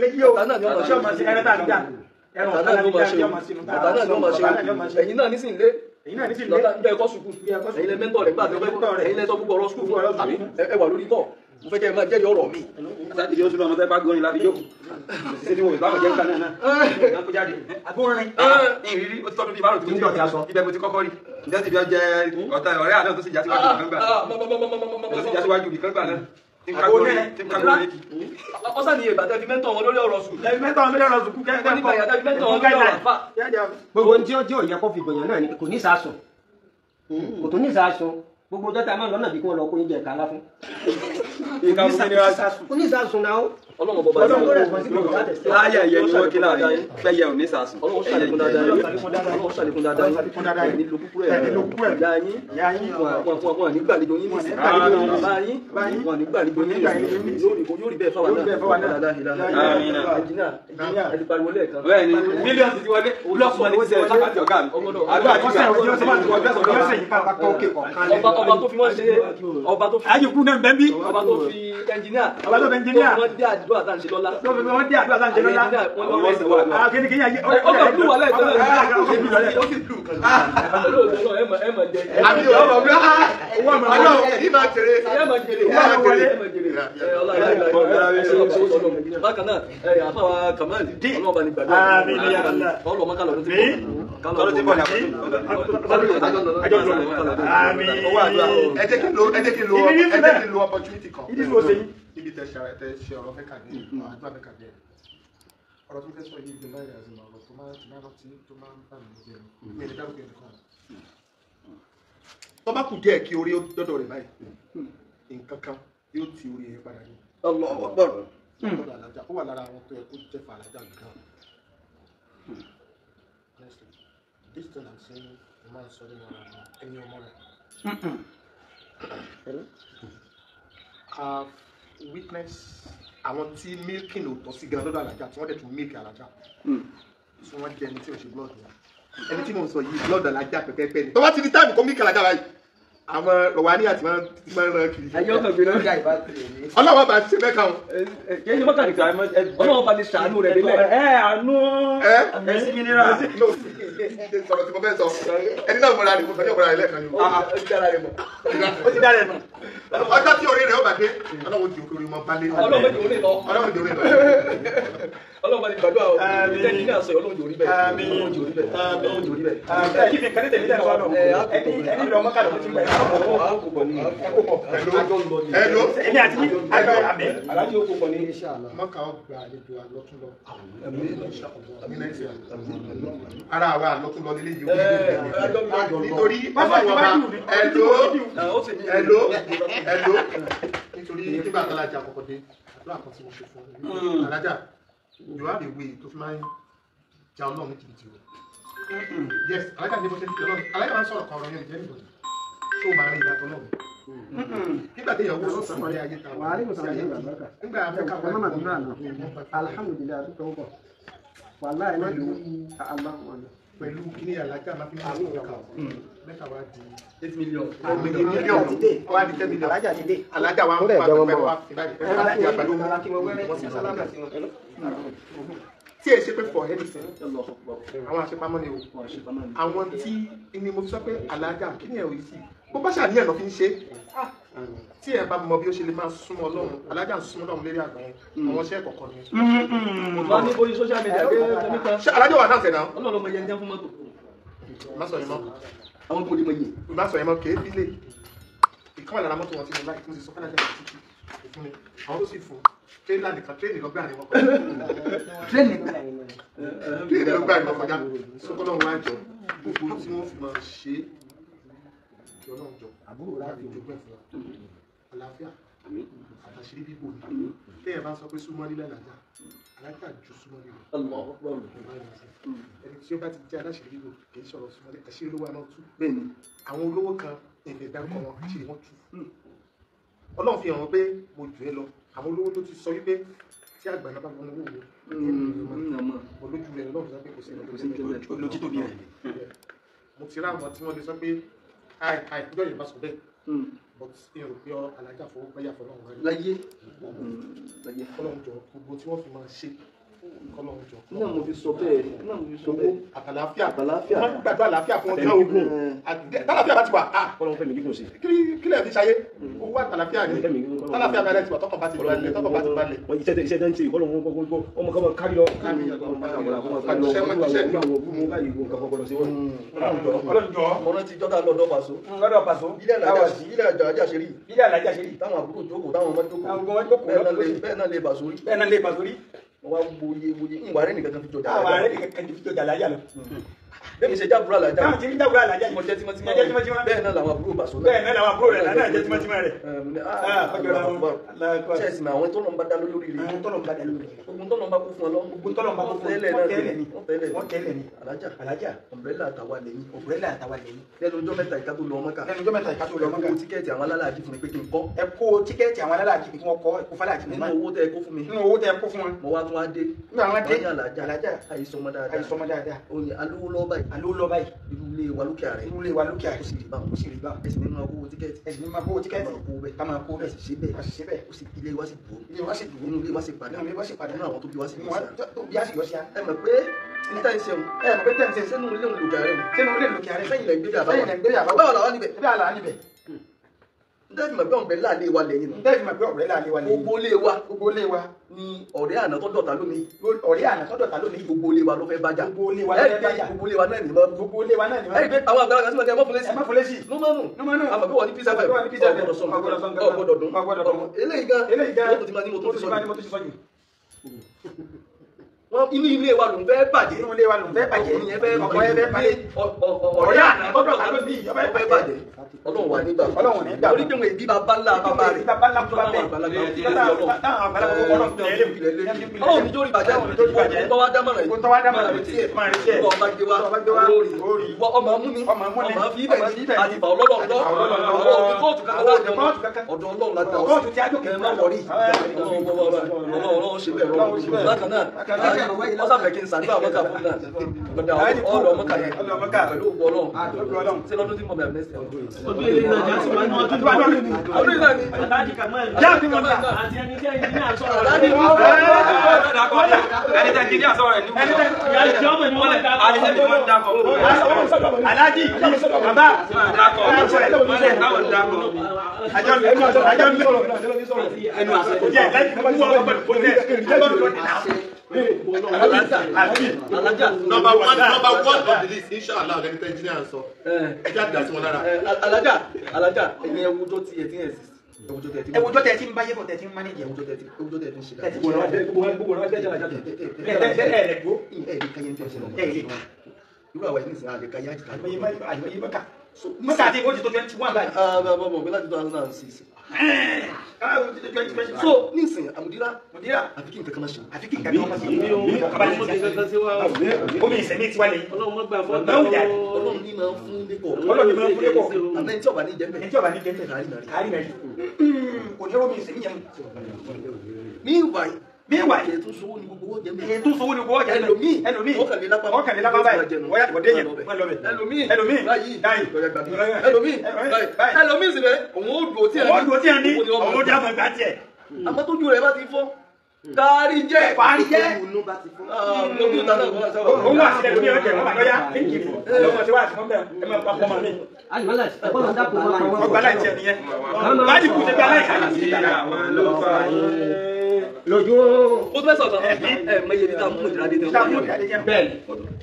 lé yí. ọ̀tá náà ni ó máa ṣe. ọ̀tá náà ni ó máa ṣe. ẹ̀yin náà nísìnyí lé. lọ́tà ń bẹ ẹ̀kọ́ sùkúù. ẹ̀yin lẹ mẹ́ńtọ̀ rẹ̀ gbà tó fẹ́. ẹ̀yin lẹ sọ gbogbo ọ̀rọ̀ sùkúù. ẹ wà lórí kọ́ mo fẹ́ kẹ́ ẹ máa jẹ́rìí ọ̀rọ̀ mi. àtàtì yóò tún lọ ọmọ tẹ́ bá gbórin láti jókòó ṣé ni wọ́n ìbámu jẹ́ nǹkan náà náà kó jáde. agbórin. ìrírí ó ti tọ́nu bíi márùn-ún tí mo ti kọ́ ibẹ̀ mo ti kọ́kọ́ rí ǹjẹ́ ti fi ọjẹ́ ọ̀tá ọ̀rẹ́ àná tó sì já síwájú nìkan gbà tó sì já síwájú nìkan gbà náà tí n kágbó létí. ọ̀sán ni ìbàdàn fi mẹ́ntọ̀ wọn lórí ọ̀rọ̀ sùkúù. mẹ́ntọ̀ wọn lórí ọ̀rọ̀ sùkúù kẹ́kẹ́ nípa ìyàtọ̀ fi mẹ́ntọ̀ wọn lórí ọ̀rọ̀ àfà. gbogbo ohun tí ó yẹ kó fi gbọ̀yàn náà ni kò ní sàásùn kò tó ní sàásùn gbogbo dọ́tà máa ń lọ́nà bí kí wọ́n lọ kó oúnjẹ ká lá fún. kò ní sàásùn náà ó. ọlọ́run bọba láyé ẹ̀yẹ ni wọ́n kí láàrin fẹ́yẹ ò ní sàásùn. ọlọ́run ṣàlékún dáadáa yín nílò kúkúrú ẹ̀ ìyá yín wọn nígbàlejò yín nísìn bá yín wọn nígbàlejò yín nísìn yóò rí bẹ́ẹ̀ fáwọn náà ẹ̀jìnà ẹ̀dí pariwo lẹ́ẹ̀kan. bẹ́ẹ̀ni mílíọ̀nù ti wọlé blọọkù wọn ní sẹ lápàtì ọ̀gá mi. ọba tó fi wọn ṣe ọba tó fi ayíkú náà bẹ́ẹ̀ bí. ọba tó fi ẹnjìníà ọba tó fi ẹnjìníà wọn dé àdúrà tá à ń ṣe lọ́la. wọ́n dé àdúrà tá à ń ṣe lọ́la. kékeré yẹn ọkọ̀ blue wà lẹ́ẹ̀kan náà ó sì blue kan. ẹ mọ̀ jẹ. àbí ọmọ bí ọlọ́ yìí máa jèrè. ẹ mọ̀ jèrè. bákan náà àfàwà Kamal ọlọ́ọ̀bá ni gbàdúrà ọlọ́ọ̀mọ kálọ̀ ló ti bọ̀ kálọ̀ ti bọ̀ ní ẹ jẹ́ kí n lo opportunity kan. ibi tẹ ṣe ọ̀rọ̀ fẹ́ kàdé àdúrà fẹ́ kàdé ọ̀rọ̀ tó fẹ́ sọ yìí gbé láyé àzìmọ̀ ọ̀rọ̀ tó máa ń rántí tó máa ń bá mi jẹ́ mi ẹ̀ dárúkọ ẹ̀ nìkan. tó bá kù díẹ̀ kí orí dọ́dọ̀ rẹ̀ báyìí nǹkan kan yóò ti orí ẹ̀ padà yìí. ó wà lára àwọn tó yẹ kó jẹ́ fà alájà nǹkan. this thing I'm saying ẹ máa ń sọ nínú ẹni ọmọ rẹ̀. Witness àwọn tí milking ò tọ́ sí gan lọ́dọ̀ alájà tí wọ́n dẹ̀ tún milk alájà tí wọ́n jẹ́ ẹni tí ò ṣe blood wọn ẹni tí mò ń sọ yìí blood alájà pẹ́pẹ́pẹ́ ni tó bá ti di táìmù kó milk alájà báyìí àwọn rọ̀wání àti máa ń rán kiri. ayọ́ kan gbéra ọlọ́wọ́ bá ṣe mẹ́ka wọn. kí ni mọ́tàlì kan ọlọ́wọ́ bá ti ṣàánú rẹ̀ nílẹ̀. àánú ẹ̀sìn mi nira. sọ̀rọ̀ tí mo fẹ́ sọ ẹni náà mọ̀ra rẹ̀ mo fẹ́ mọ̀ra rẹ̀ lẹ́ẹ̀kan ni. ó ti dára rẹ̀ mọ̀. ó ti dára rẹ̀ mọ̀. ọjọ́ tí orí rẹ̀ ó bà dé ọlọ́wọ́ di orí mọ́ balẹ̀. ọlọ́wọ́ di orí lọ. ọlọ́wọ́ di orí lọ. ọlọ́wọ́ di gbàdúrà o. tẹ́ni ní àṣọ ọlọ́run yóò rí bẹ́ẹ̀ ọlọ́run yóò rí bẹ́ẹ̀ ọlọ́run yóò rí bẹ́ẹ̀. kí ni kẹ́lẹ́ tẹ̀lé tẹ̀lé sọ́nà ẹni lọ́mọ kàdọ̀ tó ti gbà Hello. ẹni àti àgbẹ̀ àmì alájí ó kó pọ̀ ní Mọ́kà ọgbà àlejò àlọ́túnlọ. Ara àwa àlọ́túnlọ nílé yìí. Nítorí nítorí nígbà alájà àkọ́kọ́ dé àdúrà kan tí mo ṣe fún alájà you have a way tó fi máa ń ja ọlọ́run ní jìbìtì o. Yes, alájà ní bó ṣe ń jẹ ọlọ́run alájà máa ń sọ̀rọ̀ kan ọ̀rọ̀ yẹn jẹ́ nìbọ̀dì tó máa ń rí ìyàtọ̀ náà. Nígbà tí ìyàwó sọ fún ọ̀rẹ́ ayé ta wà sí ayé nígbà Áfíríkà wà ní alhamdulilayi tó ń bọ̀ wàhálà ẹ̀ lọ́dún pẹ̀lú kíní alájà máa fi ń sọ mẹ́ta wá di 8 million. mílíọ̀nù wá di 10 mílíọ̀nù alájà wa ń pa pẹ̀lú wa tí ẹ ṣe pé for anything àwọn àṣepamọ́ ni o àwọn tí ni mo fi sọ pé alájà kí ni ẹ̀ ò yìí sí bó bá ṣàníyàn lọ fi ń ṣe tí ẹ bá mọ bí ó ṣe lè máa súnmọ́ Ọlọ́run alájà ń súnmọ́ Ọlọ́run lérí àgbà yẹn àwọn iṣẹ́ kọ̀ọ̀kan ni. wọ́n ní bóyí social media pé nípa ṣé alájà wà náà tẹ̀ náà. ọlọ́run ọmọ yẹn jẹ́ fún mọ́tò. má sọ yẹn mọ́ àwọn kò lè mọ iye. má sọ yẹn mọ́ kéé bílé ìkọ́wé lára mọ́tò wọn ti mú láì mo sì sọ fún alájà títí fún mi àwọn tó sì fún tírélà nìkan tírélì lọ gbà ní wọn kọjá tírélì lọ gbà ní wọn kọjá sọkọlọ wọn àjọ gbogbo tí wọn fi máa ṣe kí Ọlọ́run jọ àbúrò láti jogún ẹ fún wa àlàáfíà àtàṣírí bíbò ní téèyàn bá sọ pé súnmọ́ nílẹ̀ làjà alájà ju súnmọ́ nílẹ̀ ẹni tí ó bá ti jẹ́ aláṣírí bíbò kì í sọ̀rọ̀ súnmọ́ nílẹ̀ àṣírí olówó àná tú bẹ́ẹ̀ ni àwọn olówó kan èdè dárúkọ wọn àṣírí wọn tú Ọlọ́run fi hàn wọn pé mo jù ẹ lọ àwọn olówó ló ti sọ wípé tí àgbà náà bá wọn owó wo olójú rẹ lọ́wọ́ sọ pé kò sí olójú tó bí rẹ mo ti rá àwọn tí wọ́n lè sọ pé ìjọ yìí bá sọ bẹ́ẹ̀ but èrò pé alájà fowó pẹ́yà fọlọ́run wáyé láyé Ọlọ́run jọ gbogbo tí wọ́n fi máa ṣe Ọlọ́run jọ. náà mo fi sọ bẹ́ẹ̀ náà mo fi sọ bẹ́ẹ̀ àtàlàáfíà àtàlàáfíà wọ́n gbàdúrà àlàáfíà fún ọjọ́ ogun tàlàáfíà bá ti wà Ọlọ́run fẹ́mi gígùn sí. kí lè fi ṣayé owó àtàlàáfíà ni tàlàáfíà bá ti wà tọkàn bá ti balẹ̀ tọkàn bá ti balẹ̀. wọ́n iṣẹ́ tẹ́ ń ṣe ìkọlọ̀ wọn gbogbo ọmọ kan máa kárí lọ. ọlọ́njọ́ mo rántí jọ́dá lọ́dọ̀ pàṣọ. lọ́dọ̀ pàṣọ ilé àjà ṣe rí. ilé alájà ṣe rí táwọn àbúrò jókòó táwọn ọmọ jókòó. àwọn ọmọ jókòó bẹ́ẹ̀ náà lè pàṣọ rí. bẹ́ẹ̀ náà lè pàṣọ rí. wọ́n wá gboyè ìwà rẹ̀ nìkan kan fi jọjà. àwọn ààrẹ nìkan kan fi jọjà láyà lọ. bẹ́ẹ̀ ṣe jábúrò àlàjá. táwọn ti ń jábúrò àlàjá mo jẹ́ tímọ́tímọ́ bẹ́ẹ̀ náà làwọn àbúrò pàṣọ náà. bẹ́ẹ̀ náà làwọn àbúrò rẹ̀ náà jẹ́ tímọ́tímọ́ rẹ̀. ṣẹ́ẹ̀sì mà àwọn tó lọ́n bá dá lórí rẹ̀. àwọn tọ́lọ̀ ń bá dá lórí rẹ̀. ogun tó lọ́n bá kú fún ọ lọ. ogun tọ́lọ̀ ń bá kú fún ọ wọ́n tẹ́lẹ̀ ni. alájà ọ̀mbrẹ́là àtàwà lẹ́yìn. òbúrẹ́là àtàwà lẹ́yìn. lẹ́nu ọjọ́ mẹ́ta ìka tó lọ Mọ́kà. lẹ́nu ọjọ́ mẹ́ta ìka tó lọ Mọ́kà. ẹ kó tíkẹ́ẹ̀tì àwọn alálàájì fún mi pé kí n kọ́. ẹ kó tíkẹ́ẹ̀tì àwọn alálàájì kí wọ́n kọ́ ẹ kó fálàjì nínú owó tẹ ẹ kó fún mi. nínú owó tẹ ẹ kó fún wọn. mo wá tún wá dé. nígbà wọn dé alájà àìsọmọ dáadáa. àìsọmọ dáadáa. oye alówó lọ báyìí. alówó lọ báyìí. irú ilé wa lókè ààrẹ. irú ilé wa lókè ààrẹ. ó sì rí báwọn. ó sì rí báwọn. ẹsìn nínú owó tíkẹ́ẹ̀tì. ẹsìn nínú owó tíkẹ́ẹ̀tì. ká máa kó bẹ́ẹ̀. ṣe bẹ́ẹ̀. ṣe bẹ́ẹ̀. ó sì ilé wa sì dùn. ilé wa sì dùn. inú ilé wa sì padà. inú ilé wa sì padà. nínú àwọn tó bí wa sì yọ sí. ẹ mọ̀ pé níta ń ṣeun. ẹ mọ̀ pé tẹ̀ ń ṣe sínú ilé òun lòkè ààrẹ ni. sínú ilé lókè ààrẹ. sẹ́yìn lẹ́yìn gbé sẹ́yìn lẹ́yìn gbé àbáwọ̀. báwo làwọn níbẹ̀. bí àlà níbẹ̀. ǹjẹ́ ìmọ̀ pé ọ̀bẹ láàlẹ́ wa lẹ́yìn nù. ǹjẹ́ ìmọ̀ pé ọ̀rẹ́ láàlẹ́ wa lẹ́yìn. gbogbo ilé wa ni ọ̀rẹ́ àná tó dọ̀tá lónìí. ọ̀rẹ́ àná tó dọ̀tá lónìí. gbogbo ilé wa ló fẹ́ bájà. gbogbo ilé wa ló fẹ́ bájà. gbogbo ilé wa náà ní mọ́. gbogbo ilé wa náà ní mọ́. ẹ̀rí pé àwọn àgbàlagbà sí ma kẹ́ ẹ mọ́ fúnlẹ́sì. ẹ mọ́ fúnlẹ́sì. númánù. àmọ́ bí wọ́n ní pizza fẹ́. ọgbọ́dọ̀ sọ̀n. ọgbọ́dọ̀ dùn. eléyìí gan. ó ti ma ní mo tó ti sọ jù. inú ilé wa ló ń fẹ́ bàjẹ́. inú ilé wa ló ń fẹ́ bàjẹ́. ọkùnrin yẹn fẹ́ bàjẹ́. ọ̀rẹ́ àná tó dọ̀tá lónìí fẹ́ bàjẹ́. Ọlọ́run wà nígbà. Ọlọ́run ní gbà. orí pé wọn ìbí bàbá ńlá bàbá rẹ̀. bàbá ńlá bàbá rẹ̀. Ọlọ́run ní jórí bàjẹ́. tó wá dámọ̀ràn yìí. tó wá dámọ̀ràn yìí. ìwọ ọba gbé wa. orí. ìwọ ọmọ amúni. ọmọ fi ibẹ̀ àti ìfà ọlọ́run lọ. ọ̀dọ̀ kóòtù kankan. ọ̀dọ̀ Ọlọ́run láti àwọn. kóòtù tí a jókè. ẹ má wọrí. Ọlọ́run ṣe bẹ́ẹ̀ rọrùn. bákan náà wọ́n sábẹ̀ kí n sàdúrà mọ́kà fún náà. ọ̀dọ̀ mọ́kà yẹn. pẹ̀lú ògbó Ọlọ́run. ṣé lọ́dún tí mo bẹ̀rẹ̀ nẹ́sì ọdún ilé náà jẹ́ sí wọn ní ọdún tó wà lórí mi. ọdún ilé náà ni. Aláàjì Kamal. Jáàbí Kamal. àti ẹni tí ẹni ní àsọ̀rọ̀. Aláàjì ẹni tẹ́ kí ní àsọ̀rọ̀ rẹ̀ ní wọ́n. ìyá ọmọ ni wọ́n lè dákọ̀. àti ẹni wọ́n dákọ̀. Aláàjì bàbá. ẹnu àṣẹ Alájà. Number one of the list, inshallah, let me tell engineer and so. Alájà, ẹ̀yin ẹwùjọ́ tí ẹ ti ń exist. Ẹwùjọ́ tẹ̀ tí ń báyé bọ̀ tẹ̀ tí ń manage ẹwùjọ́ tẹ̀ tí ń ṣe dáadáa. Gbogbo wọn bẹ́ẹ̀ jẹ́ alájà. Ẹ̀ẹ́dẹ̀gbó. Ẹ̀ẹ́dẹ̀gbó. Irú àwọn ẹni sìn àlè kayá jìkà. Àyè mẹ́ka. Mẹ́ka àti ìwọ́jì tó 21 báyìí. Bọ̀ bí láti 2006. So nísìnyí àmùdírà àfi kí n kankan máa ṣe. Àfi kí n kankan máa ṣe. Omi ìsẹ̀mí ti wá lẹ́yìn. Ọlọ́run ní máa ń fún dépọ̀. Àmọ́ ẹni tí ọba ní jẹ́ mẹ́. Kárí mẹ́rin. Kò ní omi ìsẹ̀mí yẹn. Meanwhile, ètò sowó ni gbogbo jẹ mẹ́. Ètò sowó ni gbogbo jẹ mẹ́. Ẹlòmíì ọkànlélàpá báyìí. Wọ́n yà wọ́dé yẹn. Ẹlòmíì báyìí. Ẹlòmíì sì bẹ́ẹ̀. Òun ó dùn tí a ní. Òun ó dí àmọ́ ìgbà tiẹ̀. Àmọ́ tójú rẹ̀ bá ti fọ́. Kárí jẹ́. Lójú ìta náà wọ́n sọ. Òun wà sílẹ̀ lómi ọ̀jẹ̀ wọ́n bá lọ́yà. Lọ́wọ́ ti wá àti wọ́n bẹ̀rẹ̀ ẹ máa pa ọmọ mi. Ọgbà láì tiẹ̀ nìyẹn. Láti kù ṣe bí aláìsàn. Lójú ó tó fẹ́ sọ̀tọ̀ mẹ́yẹ ní ká mú ìdíradé tẹ́ bẹ́ẹ̀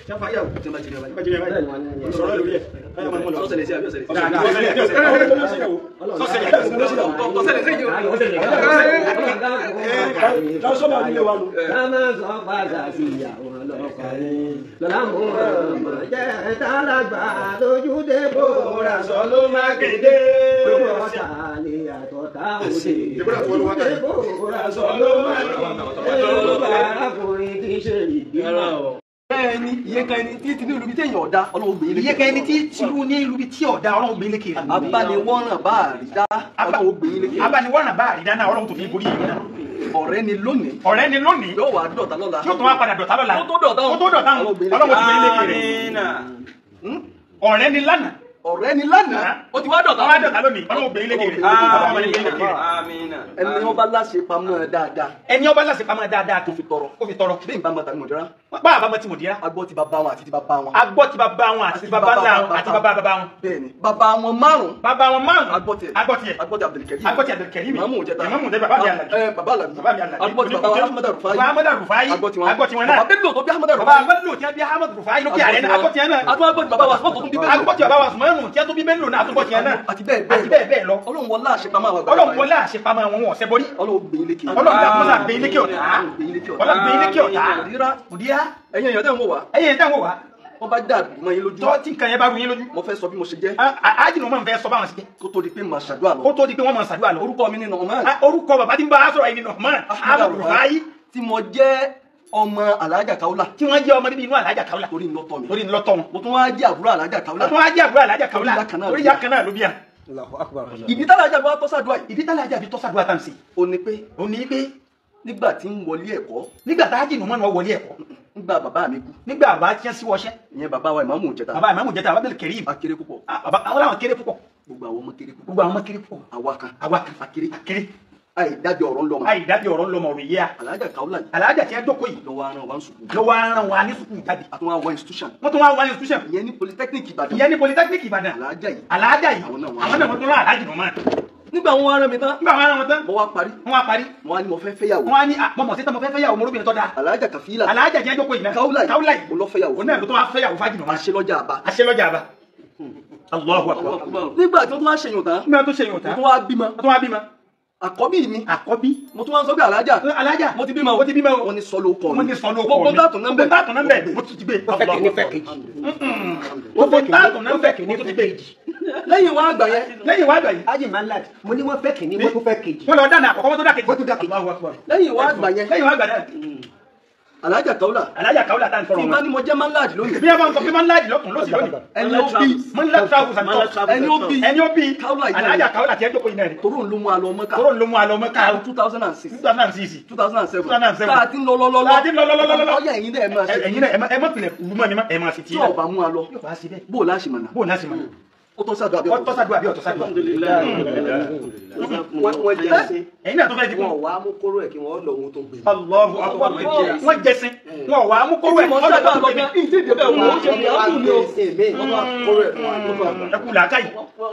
ṣe fàáyà òkú tí a máa jẹ́ báyìí ìṣòro lórí ẹ̀ sọ́sẹ̀lẹ̀ sí àbí ọ̀sẹ̀lẹ̀ Bẹ́ẹ̀ni ìyẹ́ka ẹni tí tinú ìlú bí tí èèyàn ọ̀dá Ọlọ́run gbé ilé. Ìyẹ́ka ẹni tí tinú ní ìlú bí tí ọ̀dá Ọlọ́run gbé ilé kiri. Abániwọ́ràn bá àrídá Ọlọ́run gbé ilé kiri. Abániwọ́ràn bá àrídá náà Ọlọ́run tó fi borí ìlú náà. Ọ̀rẹ́ ni lónìí. Yóò wá dọ̀tá lọ́la. Yóò tún wá padà dọ̀tá lọ́la. Ó tó dọ̀tá Ọlọ́run ti gbé ilé kiri. Ọ̀rẹ́ ni lánàá. Ó ti wá dọ̀tá lónìí. Ọlọ́run gbé ilé kiri. Ẹni ọba láṣẹ pamọ́ dáadáa tó fi tọrọ. Bí n bá mọ tàbí mọ̀díra. Bá a bá mọ tí mọ̀díra. Agbọ́ ti bàbá wọn àti ti bàbá wọn. Àti bàbá wọn. Bẹ́ẹ̀ni. Bàbá wọn márùn. Agbọ́ ti Abdulkarim. Ìmámù Jẹta. Bàbá mi Àlàbí. Agbọ́ ti bàbá Ahmad Rufai. Agbọ́ ti wọn náà. Bàbá Bello tó bí Ahmad Rufai lókè àrẹ náà. Agbọ́ ti wọn náà. Agbọ́ ti bàbá wa Usman tó bí Bello. Agbọ́ ti bàbá wa Usman tí a tó bí Bello náà. Agbọ́ ti wọn náà. Àti bẹ́ẹ̀ lọ. Ọlọ́run wọlá àṣepamọ́ àwọn wọ̀n ṣẹ́bọ́rí. Ọlọ́run gbé ilé kí ọ̀tá. Mùdíra. Ẹ̀yin èèyàn tẹ́ ń wò wá. Wọ́n bá dà mọ́ yín lójú. Tọ́ tí nǹkan yẹn bá rú yín lójú. Mo fẹ́ sọ bí mo ṣe jẹ́. Ájìnà máa ń fẹ́ sọ báwọn ṣe jẹ́. Kó tó di pé màá ṣàdúrà lọ. Orúkọ mi ni Nu'man. Orúkọ bàbá tí ń bá a sọ̀rọ̀ yìí ni Nu'man. Ahmad Rufai. Tí mo jẹ́ ọmọ Alájà Kaula. Tí wọ́n jẹ́ ọmọ níbi inú Alájà Kaula. Torí ń lọ́tọ̀ mi. Mo tún wá jẹ́ àbúrò Alájà Kaula. Torí ìyá kan náà ló bí a. Ìdí tálájà bí wọ́n tọ́sàdúrà tàn sí. Ó ní pé nígbà tí ń wọlé ẹ̀kọ́. Nígbà tá a jìnnà mọ́ ni wọ́n wọlé ẹ̀kọ́. Nígbà bàbá mi kú. Nígbà bàbá tí wọ́n sí wọṣẹ́. Ìyẹn bàbá wa Ìmámù Jẹta. Bàbá Ìmámù Jẹta, bàbá Abdulkarim. Akéré púpọ̀. Àwọn làwọn kéré púpọ̀. Gbogbo àwọn ọmọ kéré púpọ̀. Àwa kan akéré. Àìdábì ọ̀rọ̀ ńlọmọ rẹ̀ yá. Alájà Kaula yìí. Alájà tí a jókòó yìí. Lọ́wọ́ aràn wa ní sùkúù jáde. Wọ́n tún wá wọ institution. Ìyẹn ní Polytechnic Ìbàdàn. Alájà yìí. Àwọn náà wọ́n tún rán Alájì náà máa. Nígbà wọn rán mi tán. Mo wá parí. Mo wá ní mo fẹ́ fẹ́yàwó. Wọ́n á ní mọ̀mọ́ sí tán mo fẹ́ fẹ́yàwó mo róbìnrin tó dáa. Alájà Kafila. Alájà tí a jókòó yìí náà. Kaula yìí. Mo lọ fẹ́yàwó. Òun náà ló tó wá fẹ́yàwó fájì náà. Aṣelọ́jà àbá. Allahu Akbar. Nígbà tó tún wá ṣèyàn tán. Mo tún wá bímọ. Àkọ́bí mi. Mo tún wá ń sọ pé Alájà. Mo ti bímọ. Wọ́n ní sọ́lọ́ kọ́ mi. Gbogbo tààtù nọ́mbẹ̀. Mo ti gbé. Lẹ́yìn wá àgbà yẹn. Ájì Manlad. Mo ní wọ́n fẹ́ kìíní, wọ́n tún fẹ́ kejì. Wọ́n lọ dáná àkọ́kọ́, wọ́n tó dá kejì. Lẹ́yìn wá àgbà yẹn. Alájà Kaula tá n sọ̀rọ̀ wọn. Tí bá ní mo jẹ́ Manlad lónìí. Bí a bá ń sọ pé Manlad lọ́kùn lóṣì lónìí. Manlad travels and talks. Ẹni ó bí Alájà Kaula tí ẹ jókòó iná rẹ̀. Toró ń lo mú alọ Mọ́kà. 2006. 2007. Káà tí ń lọ. Ọyá ẹ̀yin náà ẹ máa tilẹ̀ lùmọ́ ni ẹ máa fi tí. Tí ọba mú alọ. Bó o láṣì mọ̀nà. ó tọ́ sàdúrà bí ọ̀tọ̀ sàdúrà bí ọ̀tọ̀ sàdúrà. wọ́n jẹ́sìn ẹ̀yin náà tó fẹ́ di wọn wà á mú kóró ẹ̀ kí wọ́n lọ ohun tó gbé. Allahu akbar wọ́n jẹ́sìn wọn wà á mú kóró ẹ̀ mọ̀ sàdúrà lọ́gbẹ́ ìdí ìdíbẹ̀ wọ́n ṣe ní àbúrò ni o. ẹkú làákàyè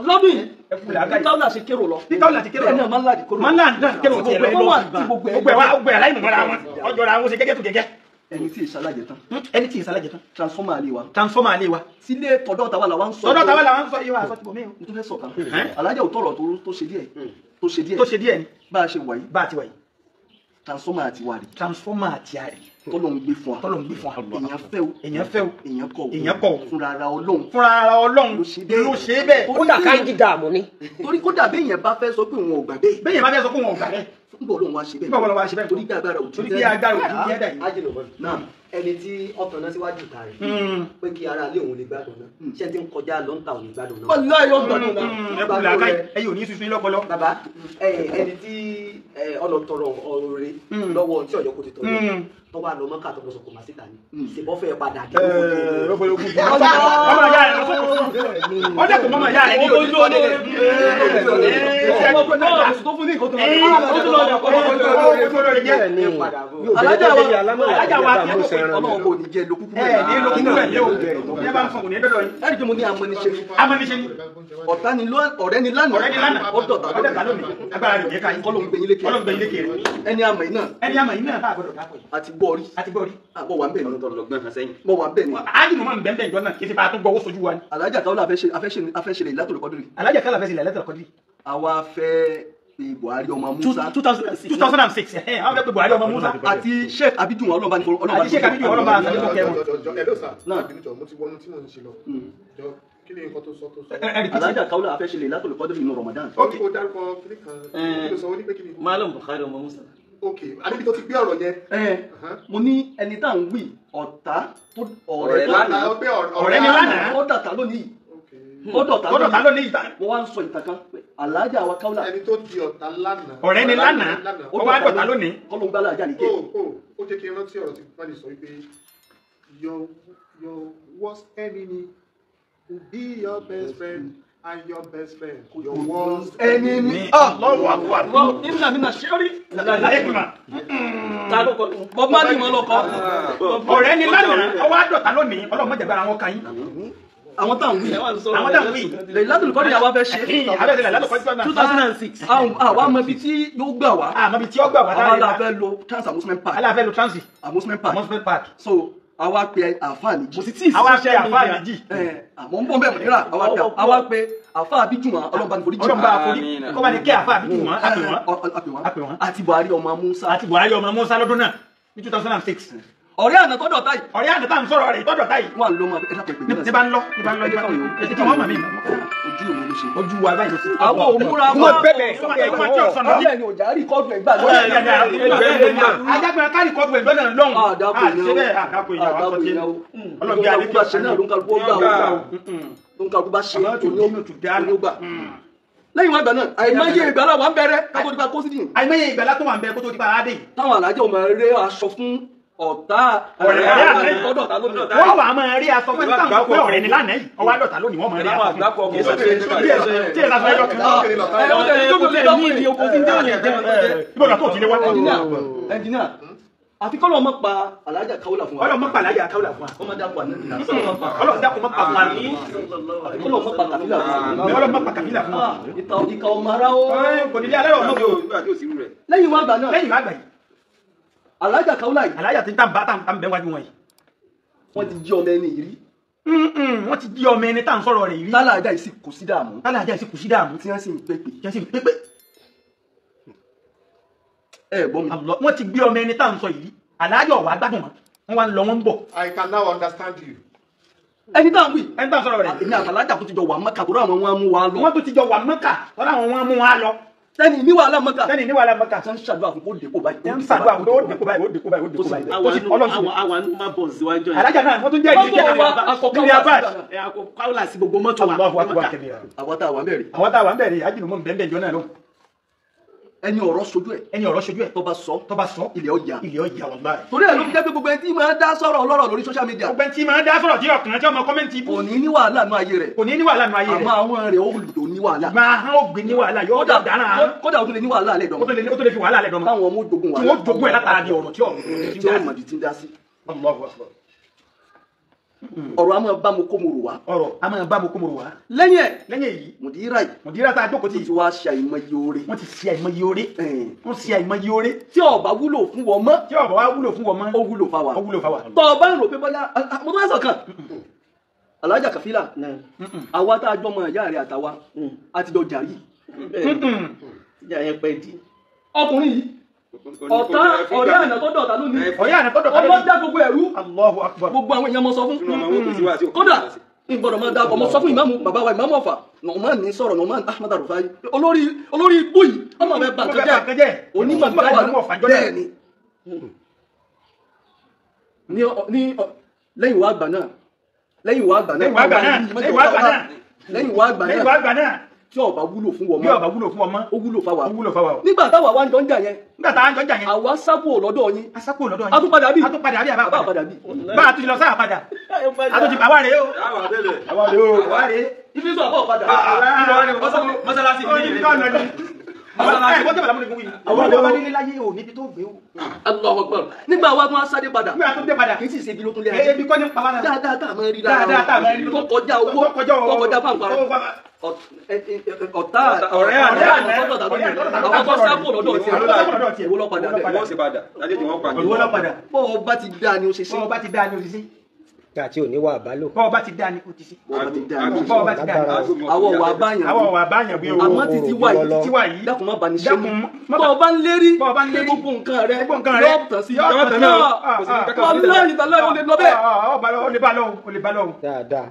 lọ́dún yìí ẹkú làákàyè. táwọn àṣẹ kérò lọ. bí káwọn láti kérò bẹ́ẹ̀ lọ náà máa ń láti kóró. máa ń láti kérò tiẹ̀ rẹ lọ gbogbo gbogbo ẹ̀ láì mọ̀mọ́ra wọn ọjọ́ ra wọn ṣe gẹ́gẹ́ tó gẹ́gẹ́. ẹni tí ìṣàlàjẹ tán ẹni tí ìsàlàjẹ tán transformer àlè wa transformer alẹ́ wa sílé tọ̀dọ̀ tàwa làwa ń sọ. tọ́dọ̀ táwa làwọn ń sọ yìí wà sọ́tìbọ̀ mí mo tún fẹ́ sọ̀kan alájà ò tọrọ tó ṣe díẹ̀ tó ṣe díẹ̀ ni bá a ṣe wà yìí bá a ti wà yìí transformer àti wà rí transformer àti àrí tọ́lọ̀ ń gbé fún wa tọ́lọ̀ ń gbé fún wa èèyàn fẹ́ o èèyàn fẹ́ o èèyàn kọ̀ o èèyàn kọ̀ o fúnra ara ọlọ́run fúnra ara ọlọ́run ló ṣe bẹ́ẹ̀. ló ṣe bẹ́ẹ̀ kódà káyìí dààmú ni. torí kódà béèyàn bá fẹ́ sọ pé òun ò gbà bẹ́ẹ̀ bẹ́ẹ̀ yẹn bá fẹ́ sọ pé wọn ò gbà rẹ̀ nígbà olóhùn wa ṣe bẹ́ẹ̀ nígbà wọn lọ wá ṣe bẹ́ẹ̀ torí bí agbára ò torí bí agbára òjì jẹ́ dà yìí. ajínlọ́bọ̀n náà ẹni tí ọkàn náà síwájú ìta rẹ̀ pé kí ara ilé òun lè gbádùn náà ṣé ti ń kọjá ló ń ta òun gbádùn náà. wọ́n láyé ọgbàdùn náà. ẹkú làákàyè ẹyẹ ò ní sísun lọ́pọlọ. bàbá ẹni tí ọlọtọrọ ọ̀rọ̀ rẹ̀ lọ́wọ́ tí ọjọ́ kò ti tọrọ tó bá lọ mọ́kà tó lọ́sọ̀kọ̀ máa síta ni ìṣèbọ́fẹ́ padà dé ọmọ ìyá rẹ̀ lọ́sọ̀kọ̀ fún ọdẹ kò mọ́mọ́ ìyá rẹ̀ ní ojú ọdẹ alájà wa ọlọ́run kò ní jẹ́ lókùkù ní lókùnkùn ẹ̀ lé o ní bá ń fọkùn ní dọ́dọ̀ yìí. ẹ̀rí pé mo ní amọ́niṣe ni amọ́niṣe ni ọ̀tá ni ọ̀rẹ́ ni lánàá ọ̀rẹ́ ni lánàá ọ̀dọ̀ta lónìí agbára rẹ̀ yẹ ká yín kọ́lọ́ ń gbẹ̀yìn lékè ọlọ́run gbẹ̀yìn lékè rẹ̀ ẹni àmọ̀ yìí náà ẹni àmọ̀ yìí náà bá gbọdọ̀ dápọ̀ yìí àti gbọ́ rí àti gbọ́ rí. àbọ̀ wà ń bẹ̀ ni mọ̀ wà ń bẹ̀ ni ájìmọ̀ máa ń bẹ́ẹ̀ bẹ́ẹ̀ jọ náà kí ti bá a tó gbọ́ owó sojú wa ni. alájà káwọn afẹ́ṣe lè látòlù kọ́dúrì alájà kálá fẹ́ sílẹ̀ lẹ́tọ̀ọ̀ kọ́dí. àwa fẹ́ pé Buhari ọmọ Musa 2006 àwọn fẹ́ pé Buhari ọmọ Musa àti Sheikh Abidun ọlọ́ba ní àti Sheikh Abidun ọlọ́ba ní kẹ́mọ̀. ẹ̀ló sà náà mo ti wọnú tí mo ń ṣe lọ kí ni nǹkan tó sọ. alájà káwọn afẹ́ṣe lè látòlù kọ́dúrì nínú Ramadan. ó ní kó dárúkọ kíní kan kí ló sọ ó ní pé kí ni. Malam Buhari ọmọ Musa. ok adébí tó ti gbé ọ̀rọ̀ yẹn. mo ní ẹni tá à ń wí ọ̀tá Ọ̀rẹ́ lánàá. ọ̀rẹ́ ni lánàá ó dàtà lónìí ó ọdọ̀ lónìí ìta. mo wá ń sọ ìtàn kan pé alájà wa káwọn ẹni tó di ọ̀tá lánàá. ọ̀rẹ́ ni lánàá ó wá dọ̀tá lónìí. kọ́lọ́ ń gbá alájà nìké. ó jẹ́ kí n rántí ọ̀rọ̀ tí wọ́n lè sọ wípé your worst enemy will be your best friend and your best friend your worst enemy. lọ́wọ́ àkùwà. ìmúna mi na ṣẹ́rí. láyé kùnà. bọ́bá ni wọn lọ kọ́. ọ̀rẹ́ ni lánàá ó wá dọ̀tá lónìí ọlọ́mọ jẹ̀gbára wọn kàn yín. àwọn táwọn wí àwọn táwọn wí. lè látòlù kọ́dúrì àwa fẹ́ ṣe. 2006. àwa mọ ibi tí yóò gbà wá. àmọ́ ibi tí ó gbà wá àwa la fẹ́ lo trans amusement park. aláfẹ́ lo transit amusement amusement park. so àwa pe àfáà méjì. mo sì tí ì àwa ṣe àfáà méjì. àmọ́ ń bọ́ bẹ́ẹ̀ mọ̀ níra àwa pe àfáà Abidun ọlọ́ba ní forí jì. ọlọ́ba àforí kọ́ bá ní kí àfáà Abidun wọn àpè wọn. àti Buhari ọmọ Musa. àti Buhari ọmọ Musa lọ́dún náà ní 2006. ọ̀rẹ́ àná tọ́dọ̀ táyì. ọ̀rẹ́ àná tá à ń sọ̀rọ̀ rẹ̀ tọ́dọ̀ táyì. wọ́n á lọ máa ẹ̀dá pẹ̀pẹ̀ ní bá ń lọ ní bá ń lọ ní tí wọ́n mọ̀ mí. ojú mi ló ṣe. ojú wa báyìí. àwọn òmùra wọn bẹ̀bẹ̀ ọ̀rẹ́ ni òjà rí kọ́ọ̀dù ẹ̀gbà ajagbọn kárí kọ́ọ̀dù ẹ̀gbọ́n náà lọ́hùn. àdàpọ̀ ìyàwó ọlọ́gbẹ́ àdékù bá ṣe náà ló ń kálukú gbà ló ń kálukú bá ṣe tó gbà. lẹ́yìn wọn gbà náà àìmọye ìgbàlá wà ń bẹ̀rẹ̀ kátó dípa kóṣídìí. àìmọye ìgbàlá tó wà ń bẹ kó tó dípa adé. táwọn alájọ máa rẹ aṣọ fún ọ̀tá ọ̀rẹ́ ọ̀dọ̀ ta lónìí. wọ́n wà á máa rí aṣọ fún ẹ̀ńtà pé ọ̀rẹ́ ni lánàá yìí ọwọ́ àdọ̀tà lónìí wọ́n máa rí aṣọ fún. tí èsà fẹ́ yọ kí ibodò tó ti lé wá. ẹnjìníà àfi kọ́lọ̀ ọmọ pa alájà káwọ́là fún wa. ọlọ́mọ pa alájà káwọ́là fún wa. ọmọ dàpọ̀ àná ìlànà. ọlọ́mọ dàpọ̀ mọ́ pa fún wa. kọ́lọ̀ ọmọ pa kàmílà fún wa. ọlọ́mọ pa kàmílà fún wa. ìkà ọmọ ara ó. kò ní lé alẹ́ ọmọ mi o. lẹ́yìn wá gbà náà. lẹ́yìn wá gbà yìí. alájà káwọ́là yìí. alájà ti ń tàn bá tàn bẹ́ wájú wọn yìí. wọ́n ti jí ọmọ ẹni yìí rí. wọ́n ti jí ọmọ ẹni tá à ń sọ̀rọ̀ rẹ̀ yìí rí. tálàjà yìí sì kò sí dààmú. tálàjà yìí sì kò sí dààmú. tí wọ́n sì ń pépè. ẹ gbọ́ mi. wọ́n ti gbé ọmọ ẹni tá à ń sọ yìí alájà ọ̀wá gbádùn wọn wọ́n wá ń lọ wọ́n ń bọ̀. I can now understand you. ẹni tá à ń wí. ẹni tá à ń sọ̀rọ̀ rẹ̀. èmi àtàlájà tó ti jọ wà mọ́kà tó ráwọn wọn mú wa lọ. wọ́n tó ti jọ wà mọ́kà tó ráwọn wọn mú wa lọ. sẹ́ni ní wàhálà mọ́kà. sẹ́ni ní wàhálà mọ́kà. sẹ́ni ṣàdúrà fún kó dèkó báyìí. ń ṣàdúrà fún kó dèkó báyìí ó dèkó báyìí ó dèkó báyìí. àwọn máa bọ̀ síwájú yẹn. alájà náà wọ́n tún jẹ́ ìdíje nílé abáàd. káwọ́là sí gbogbo mọ́tò wa. Allahu akbar kabira. àwọn tá a wà ń bẹ̀rẹ̀. àwọn tá a wà ń bẹ̀rẹ̀ ajínú mọ́ bẹ́ẹ̀ jọ náà lọ. ẹni ọ̀rọ̀ sojú ẹ̀ tó bá sọ ilẹ̀ ọjà wàláhì. torí ẹ̀ ló fi jẹ́ pé gbogbo ẹni tí máa ń dá sọ̀rọ̀ ọlọ́rọ̀ lórí social media gbogbo ẹni tí máa ń dá sọ̀rọ̀ tí ọkàn tí ọmọ kọ́mẹ́ntì ibú kò ní ní wàhálà nú ayé rẹ̀ àmọ́ àwọn rẹ̀ ó lò ní wàhálà máa hán ó gbé ní wàhálà yóò dáná kódà ó tún lè ní wàhálà alẹ́ dọ̀mọ́ ó tó lè fi wàhálà alẹ́ dọ̀mọ́ táwọn ọmọ jogun tí wọ́n jogún ẹ̀ látara di ọ̀rọ̀ tí ọmọdé ti ń dá sí Allahu Akbar. ọ̀rọ̀ a máa bá mo kó mo rò wá ọ̀rọ̀ a máa bá mo kó mo rò wá lẹ́yìn èyí mùdírà tá a jókòó tí wàá ṣe àìmọye oore wọ́n ti ṣe àìmọye oore wọ́n ṣe àìmọye oore tí ó bá wúlò fún wọn mọ́ tí ó bá wá wúlò fún wọn mọ́ ó wúlò fáwa tó o bá ń rò pé bóyá mo tó sọ kan alájà kàfílà àwa tá a jọ mọ ìyá rẹ̀ àtàwa àtijọ́ jàrí ọkùnrin yìí ọ̀tá ọ̀rẹ́ àná tó dọ̀tá lónìí ọlọ́jà gbogbo ẹ̀rú Allahu Akbar. gbogbo àwọn èèyàn mọ sọ fún kódà ìgbọ̀dọ̀ máa dákọ̀ mọ sọ fún ìmáàmù bàbá wa ìmáàmù Ọ̀fà Nu'man ní sọ̀rọ̀ Nu'man Ahmad Arufai olórí igbó yìí ọmọ rẹ̀ bàǹkẹ́ jẹ́ onímọ̀ bẹ́ẹ̀ ni lẹ́yìn wá àgbà náà tí ó bá wúlò fún wọn mọ́ ó wúlò fáwa nígbà táwa wá ń jọ ń jà yẹn àwa sápò lọ́dọ̀ yín atúpadà bí bá a tún lọ sáà padà àtúntì àwa rèé o ibi sọ àbọ̀ padà mọ́sálásí àwọn ọmọ nílé láyé ò níbi tó gbé o. Allahu Akbar nígbà wa tún á sáré padà kì í sì ṣe ibi ló tún lé ayé ebi kọ́ ní pàmò náà dáadáa tá a máa rí dáadáa tó kọjá owó tó kọjá pàǹpàrọ̀ ọ̀tá ọ̀rẹ́ àná àwọn tó sápò lọ́dọ̀ tiẹ̀ ìwọ lọ padà bọ́ ọ bá ti dáa ni ó ṣe sí tí ò ní wà bá lò. bọ́ọ̀ bá ti dá ní kò ti sí. àwọn wà báyàn bí o àmọ́ títí wà yìí dákun má bani ṣe mú bọ́ọ̀ bá ń lérí gbogbo nǹkan rẹ yóò tàn sí yóò tàn náà wọ́n lẹ́yìn tàlẹ́ o lè lọ bẹ́ẹ̀. o lè bá lọ́hùn. dáadáa.